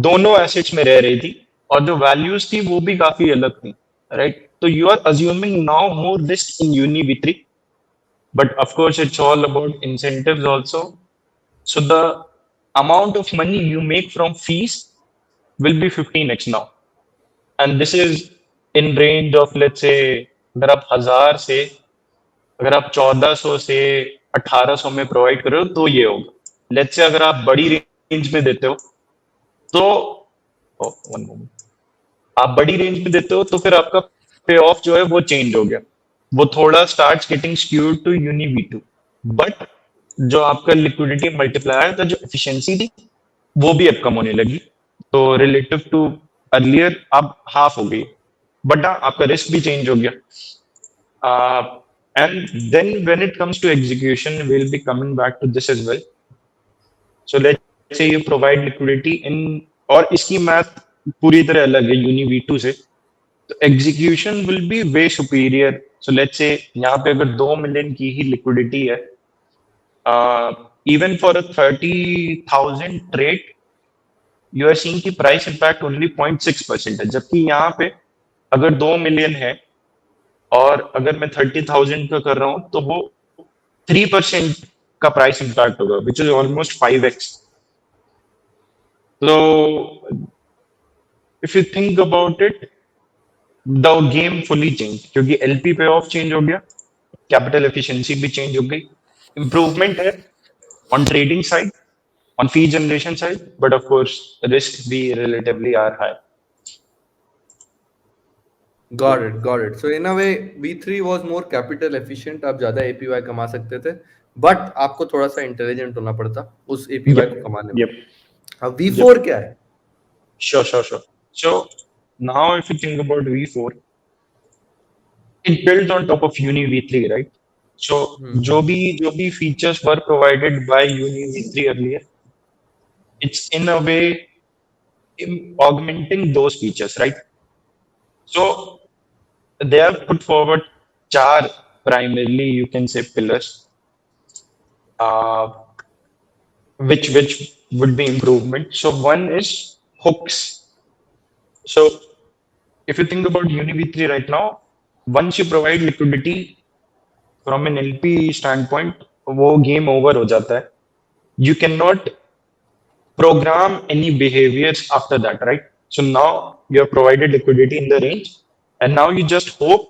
दोनों एसेट्स में रह रही थी और जो वैल्यूज थी वो भी काफी अलग थी, राइट? तो you are assuming now more risk in Uni V3, but of course it's all about incentives also. So the amount of money you make from fees will be 15x now, and this is in range of, let's say, अगर आप 1000 से, अगर आप 1400 से 1800 में provide कर रहे हो तो ये होगा। लेट्स से अगर आप बड़ी रेंज में देते हो तो वन मोमेंट, आप बड़ी रेंज में देते हो तो फिर आपका पे ऑफ जो है वो चेंज हो गया, वो थोड़ा start getting skewed to Uni V2। But जो आपका लिक्विडिटी मल्टीप्लायर था, जो एफिशिएंसी थी, वो भी अब कम होने लगी। तो रिलेटिव टू अर्लियर अब हाफ हो गई, बट हाँ आपका रिस्क भी चेंज हो गया। And then when it comes to execution, we will be coming back to this as well. So let's say you provide liquidity in, और इसकी मैथ पूरी तरह अलग है यूनी V2 से, तो execution will be way superior. So let's से यहाँ पे अगर 2 मिलियन की ही लिक्विडिटी है, even for a 30,000 trade, you are seeing की price impact only 0.6% है। जबकि यहाँ पे अगर 2 मिलियन है और अगर मैं 30,000 का कर रहा हूँ तो वो 3% का प्राइस इम्पैक्ट होगा, विच इज ऑलमोस्ट 5x। तो if you think about it, the game fully change, क्योंकि एलपी पे ऑफ चेंज हो गया, कैपिटल एफिशिएंसी भी चेंज हो गई, इंप्रूवमेंट है on trading side, on fee generation side, but of course risks be relatively are high. Got it, got it. So in a way, V3 was more capital efficient. आप ज्यादा APY कमा सकते थे, but आपको थोड़ा सा intelligent होना पड़ता उस APY को कमाने में। अब V4 क्या है? Sure. So now if you think about V4, it builds on top of Uni V3, right? So जो भी features were provided by Uni V3 earlier, it's in a way augmenting those features, right? So they have put forward 4 primarily, you can say, pillars, uh, which would be improvement. So one is hooks. So if you think about Uni V3 right now, once you provide liquidity from an LP standpoint, वो game over हो जाता है. You cannot program any behaviors after that, right? So now you have provided liquidity in the range, and now you just hope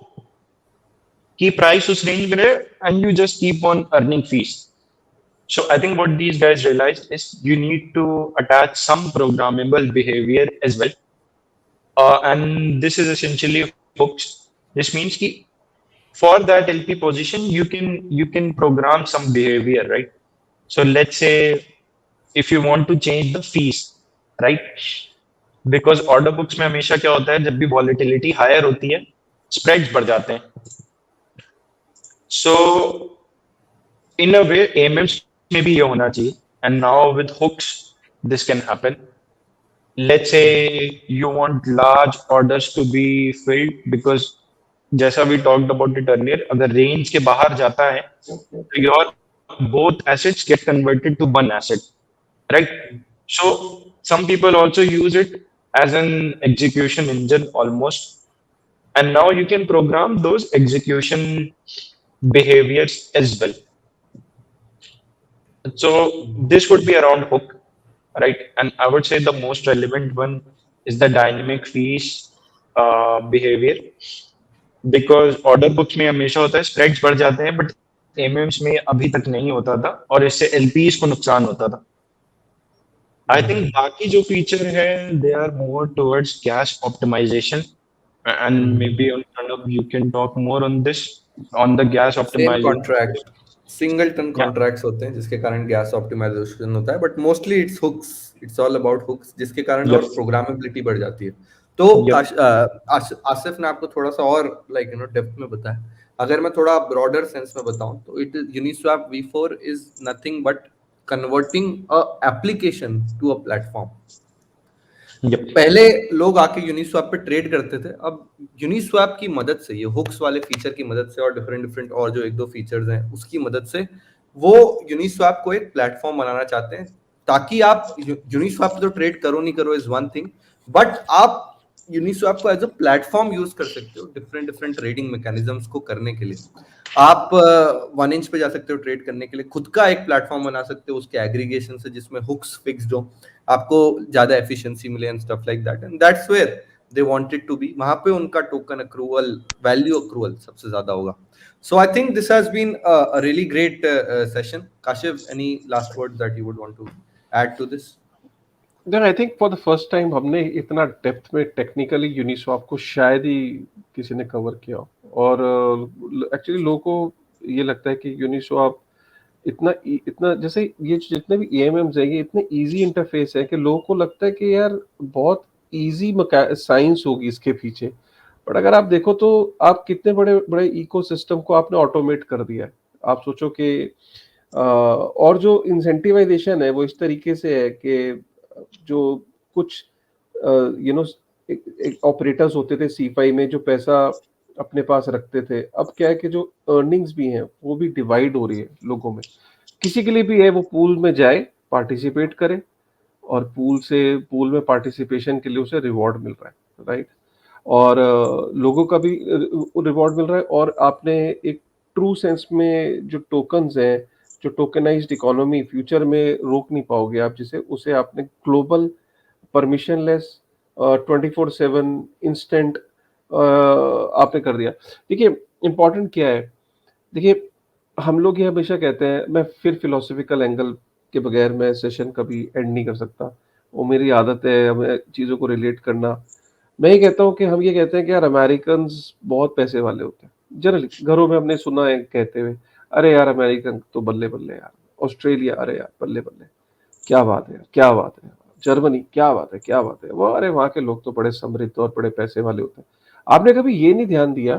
कि price उस range में रहे, and you just keep on earning fees. So I think what these guys realized is you need to attach some programmable behavior as well, and this is essentially hooks. This means कि for that LP position you can program some behavior, right? So let's say if you want to change the fees, right? Because order books में हमेशा क्या होता है, जब भी volatility higher होती है, spreads बढ़ जाते हैं. So in a way AMMs में भी ये होना चाहिए, and now with hooks this can happen. Let's say you want large orders to be filled because जैसा we talked about it earlier, अगर range के बाहर जाता है तो your both assets get converted to one asset, right? So some people also use it as an execution engine almost, and now you can program those execution behaviors as well. So this would be around hook, right? And I would say the most relevant one is the dynamic fees behavior, because order books में हमेशा होता है spreads बढ़ जाते हैं, but AMMs में अभी तक नहीं होता था और इससे LPs को नुकसान होता था. I think बाकी जो feature है, they are more towards gas optimization, and maybe on Pranav you can talk more on this, on the gas Same optimization. contract, singleton contracts होते हैं जिसके कारण गैस ऑप्टिमाइजेशन होता है, but mostly it's hooks, it's all about hooks, जिसके कारण और प्रोग्रामेबिलिटी बढ़ जाती है. तो आसिफ ने आपको थोड़ा सा और डेप्थ में बताया. अगर मैं थोड़ा ब्रॉडर सेंस में बताऊं तो it is Uniswap V4 is nothing but converting a application to a platform. Yep. पहले लोग आके यूनिस्वैप पे ट्रेड करते थे, अब यूनिस्वैप की मदद से, ये हुक्स वाले फीचर की मदद से और डिफरेंट डिफरेंट और जो एक दो फीचर्स हैं उसकी मदद से वो यूनिस्वैप को एक प्लेटफॉर्म बनाना चाहते हैं, ताकि आप यूनिस्वैप पे तो ट्रेड करो नहीं करो इज वन थिंग, बट आप यूनिस्वैप को एज अ प्लेटफॉर्म यूज कर सकते हो डिफरेंट डिफरेंट ट्रेडिंग मैकेनिज्म्स को करने के लिए। आप 1 इंच पे जा सकते हो ट्रेड करने के लिए, खुद का एक प्लेटफॉर्म बना सकते हो उसके एग्रीगेशन से जिसमें हुक्स फिक्स्ड हो, आपको ज्यादा एफिशिएंसी मिले and stuff like that, and that's where they wanted to be. वहां पे उनका टोकन अक्रूवल, वैल्यू अक्रूवल सबसे ज्यादा होगा। So I think this has been a really great session. Kashif, any last words that you would want to add to this? Then I think for the first time हमने इतना depth में technically Uniswap को शायद ही किसी ने cover किया हो, और एक्चुअली लोगों को ये लगता है कि यूनिस्वैप इतना जैसे ये जितने भी EMMs हैं ये इतने इजी इंटरफेस है कि लोगों को लगता है कि यार बहुत इजी साइंस होगी इसके पीछे, बट अगर आप देखो तो आप कितने बड़े बड़े इकोसिस्टम को आपने ऑटोमेट कर दिया है। आप सोचो कि और जो इंसेंटिवाइजेशन है वो इस तरीके से है कि जो कुछ यू नो एक ऑपरेटर्स होते थे C5 में जो पैसा अपने पास रखते थे, अब क्या है कि जो अर्निंग्स भी हैं वो भी डिवाइड हो रही है लोगों में। किसी के लिए भी है वो पूल में जाए, पार्टिसिपेट करे, और पूल में पार्टिसिपेशन के लिए उसे रिवॉर्ड मिल रहा है, राइट। और लोगों का भी रिवॉर्ड मिल रहा है, और आपने एक ट्रू सेंस में जो टोकन्स हैं, जो टोकनाइज्ड इकोनॉमी फ्यूचर में रोक नहीं पाओगे आप, जिसे उसे आपने ग्लोबल परमिशनलेस 24/7 इंस्टेंट आपने कर दिया। देखिए इंपॉर्टेंट क्या है, देखिए हम लोग ये हमेशा कहते हैं, मैं फिर फिलोसफिकल एंगल के बगैर मैं सेशन कभी एंड नहीं कर सकता, वो मेरी आदत है हमें चीज़ों को रिलेट करना। मैं ये कहता हूँ कि हम ये कहते हैं कि यार अमेरिकन बहुत पैसे वाले होते हैं, जनरली घरों में हमने सुना है कहते हुए, अरे यार अमेरिकन तो बल्ले बल्ले यार, ऑस्ट्रेलिया अरे यार बल्ले बल्ले, क्या बात है यार, क्या बात है, जर्मनी क्या बात है, क्या बात है वो, अरे वहाँ के लोग तो बड़े समृद्ध और बड़े पैसे वाले होते हैं। आपने कभी ये नहीं ध्यान दिया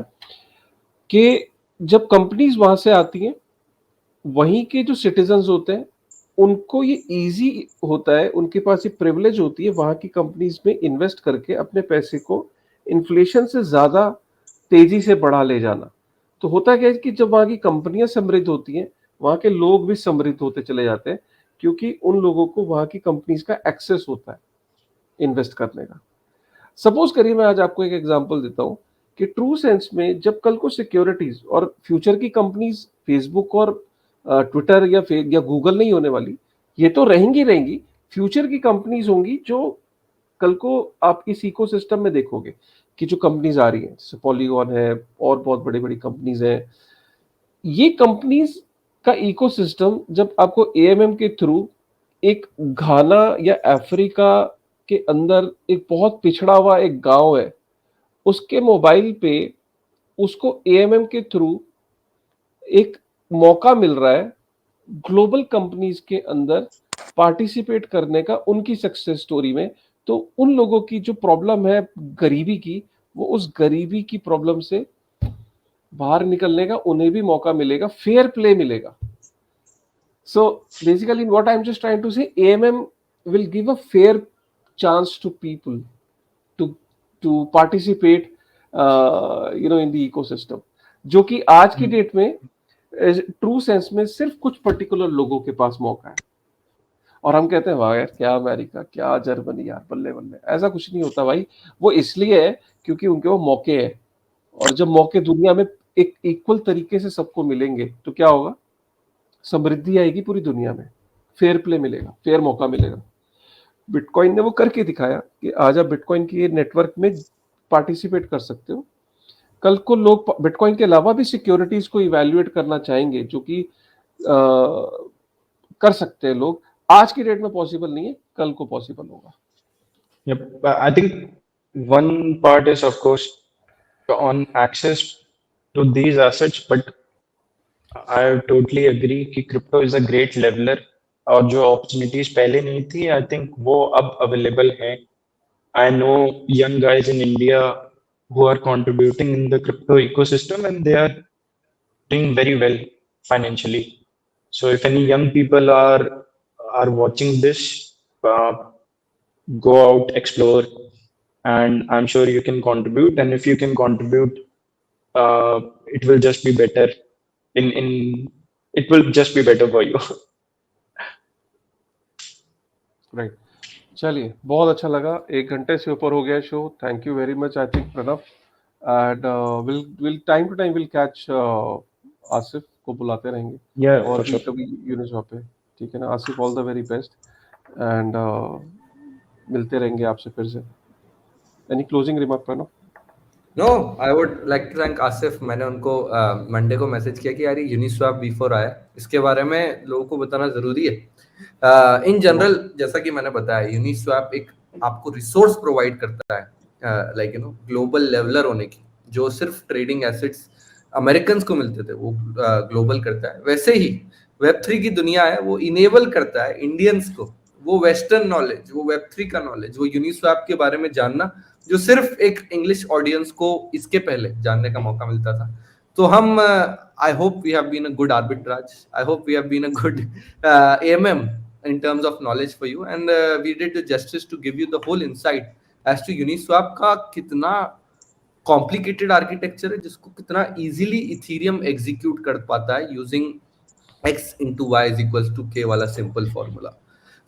कि जब कंपनीज वहां से आती हैं, वहीं के जो सिटीजन्स होते हैं उनको ये इजी होता है, उनके पास ये प्रिविलेज होती है वहां की कंपनीज में इन्वेस्ट करके अपने पैसे को इन्फ्लेशन से ज्यादा तेजी से बढ़ा ले जाना। तो होता क्या है कि जब वहां की कंपनियां समृद्ध होती हैं, वहां के लोग भी समृद्ध होते चले जाते हैं, क्योंकि उन लोगों को वहां की कंपनीज का एक्सेस होता है इन्वेस्ट करने का। सपोज करिए मैं आज आपको एक एग्जांपल देता हूं कि ट्रू सेंस में जब कल को सिक्योरिटीज और फ्यूचर की कंपनीज फेसबुक और ट्विटर या गूगल नहीं होने वाली, ये तो रहेंगी, फ्यूचर की कंपनीज होंगी जो कल को आप इस इकोसिस्टम में देखोगे कि जो कंपनीज आ रही हैं, जैसे पॉलीगॉन है और बहुत बड़ी बड़ी कंपनीज हैं, ये कंपनीज का इकोसिस्टम जब आपको AMM के थ्रू एक घाना या अफ्रीका के अंदर एक बहुत पिछड़ा हुआ एक गांव है, उसके मोबाइल पे उसको AMM के थ्रू एक मौका मिल रहा है ग्लोबल कंपनीज के अंदर पार्टिसिपेट करने का उनकी सक्सेस स्टोरी में, तो उन लोगों की जो प्रॉब्लम है गरीबी की, वो उस गरीबी की प्रॉब्लम से बाहर निकलने का उन्हें भी मौका मिलेगा, फेयर प्ले मिलेगा। So basically what I'm just trying to say, AMM will give a fair chance to people to participate in the ecosystem, जो कि आज की डेट में ट्रू सेंस में सिर्फ कुछ पर्टिकुलर लोगों के पास मौका है। और हम कहते हैं वाह यार क्या अमेरिका, क्या जर्मनी यार बल्ले बल्ले, ऐसा कुछ नहीं होता भाई। वो इसलिए है क्योंकि उनके वो मौके हैं, और जब मौके दुनिया में एक इक्वल तरीके से सबको मिलेंगे तो क्या होगा, समृद्धि आएगी पूरी दुनिया में, फेयर प्ले मिलेगा, फेयर मौका मिलेगा। बिटकॉइन ने वो करके दिखाया कि आज आप बिटकॉइन की नेटवर्क में पार्टिसिपेट कर सकते हो। कल को लोग बिटकॉइन के अलावा भी सिक्योरिटीज को इवैल्यूएट करना चाहेंगे, जो कि कर सकते हैं लोग। आज की डेट में पॉसिबल नहीं है, कल को पॉसिबल होगा। Yep. I think one part is, of course, on access to these assets, but I totally agree कि crypto is a great leveler, और जो opportunities पहले नहीं थी, I think वो अब available हैं. I know young guys in India who are contributing in the crypto ecosystem, and they are doing very well financially. So if any young people are are watching this, uh, go out, explore, and I'm sure you can contribute. And if you can contribute, it will just be better. In it will just be better for you. Right, चलिए बहुत अच्छा लगा, 1 घंटे से ऊपर हो गया show. Thank you very much I think Pranav, and we'll time to time we'll catch Asif को बुलाते रहेंगे Yeah, और for भी sure. कभी यूनिसॉप पे. ठीक है ना Asif, all the very best, एंड मिलते रहेंगे आपसे फिर से. Any closing remark Pranav? No, I would like to thank Asif. मैंने उनको मंडे को मैसेज किया कि यार ये यूनिस्वैप V4 आया, इसके बारे में लोगों को बताना जरूरी है. इन जनरल जैसा कि मैंने बताया, यूनिस्वैप एक आपको रिसोर्स प्रोवाइड करता है like you know global leveller होने की. जो सिर्फ ट्रेडिंग एसेट्स अमेरिकन को मिलते थे वो ग्लोबल करता है. वैसे ही Web3 की दुनिया है, वो इनेबल करता है इंडियंस को वो वेस्टर्न नॉलेज, वो Web3 का नॉलेज, वो यूनिस्वैप के बारे में जानना जो सिर्फ एक इंग्लिश ऑडियंस को इसके पहले जानने का मौका मिलता था. तो हम I hope we have been a good arbitrage, I hope we have been a good AMM in terms of knowledge for you, and we did the justice to give you the whole insight as to Uniswap का कितना complicated architecture है, जिसको कितना easily Ethereum execute कर पाता है using x into y is equals to k वाला simple formula.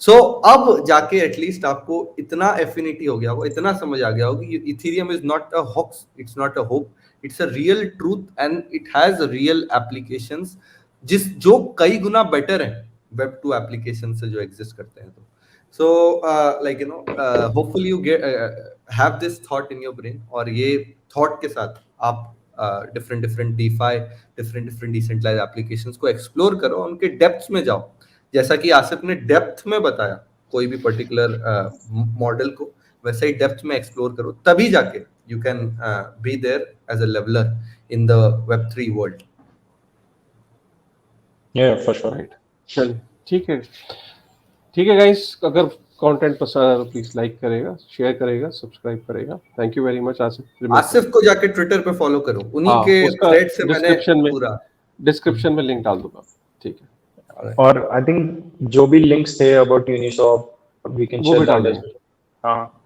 सो अब जाके एटलीस्ट आपको इतना एफिनिटी हो गया होगा, इतना समझ आ गया होगा कि Ethereum is not a hoax, it's not a hope, it's a real truth and it has real applications जो कई गुना बेटर हैं Web2 एप्लीकेशन से जो एग्जिस्ट करते हैं. तो so like you know hopefully you get have this thought in your brain, और ये thought के साथ आप different DeFi, different decentralized applications को explore करो, उनके डेप्थ में जाओ. जैसा कि आसिफ ने डेप्थ में बताया कोई भी पर्टिकुलर मॉडल को, वैसे ही डेप्थ में एक्सप्लोर करो, तभी जाके you can be there as a leveller in the Web3 world. Yeah, for sure. Right, चलिए ठीक है गाइस, अगर कंटेंट पसंद आया तो प्लीज लाइक करेगा, शेयर करेगा, सब्सक्राइब करेगा. Thank you very much Asif. Asif को जाके ट्विटर पे फॉलो करो, उन्हीं के थ्रेड से मैंने पूरा डिस्क्रिप्शन में लिंक डाल दूंगा. ठीक है, और आई थिंक जो भी लिंक्स थे अबाउट यूनिसॉप वी कैन वो भी शेयर डाल दैट. देंगे. हाँ.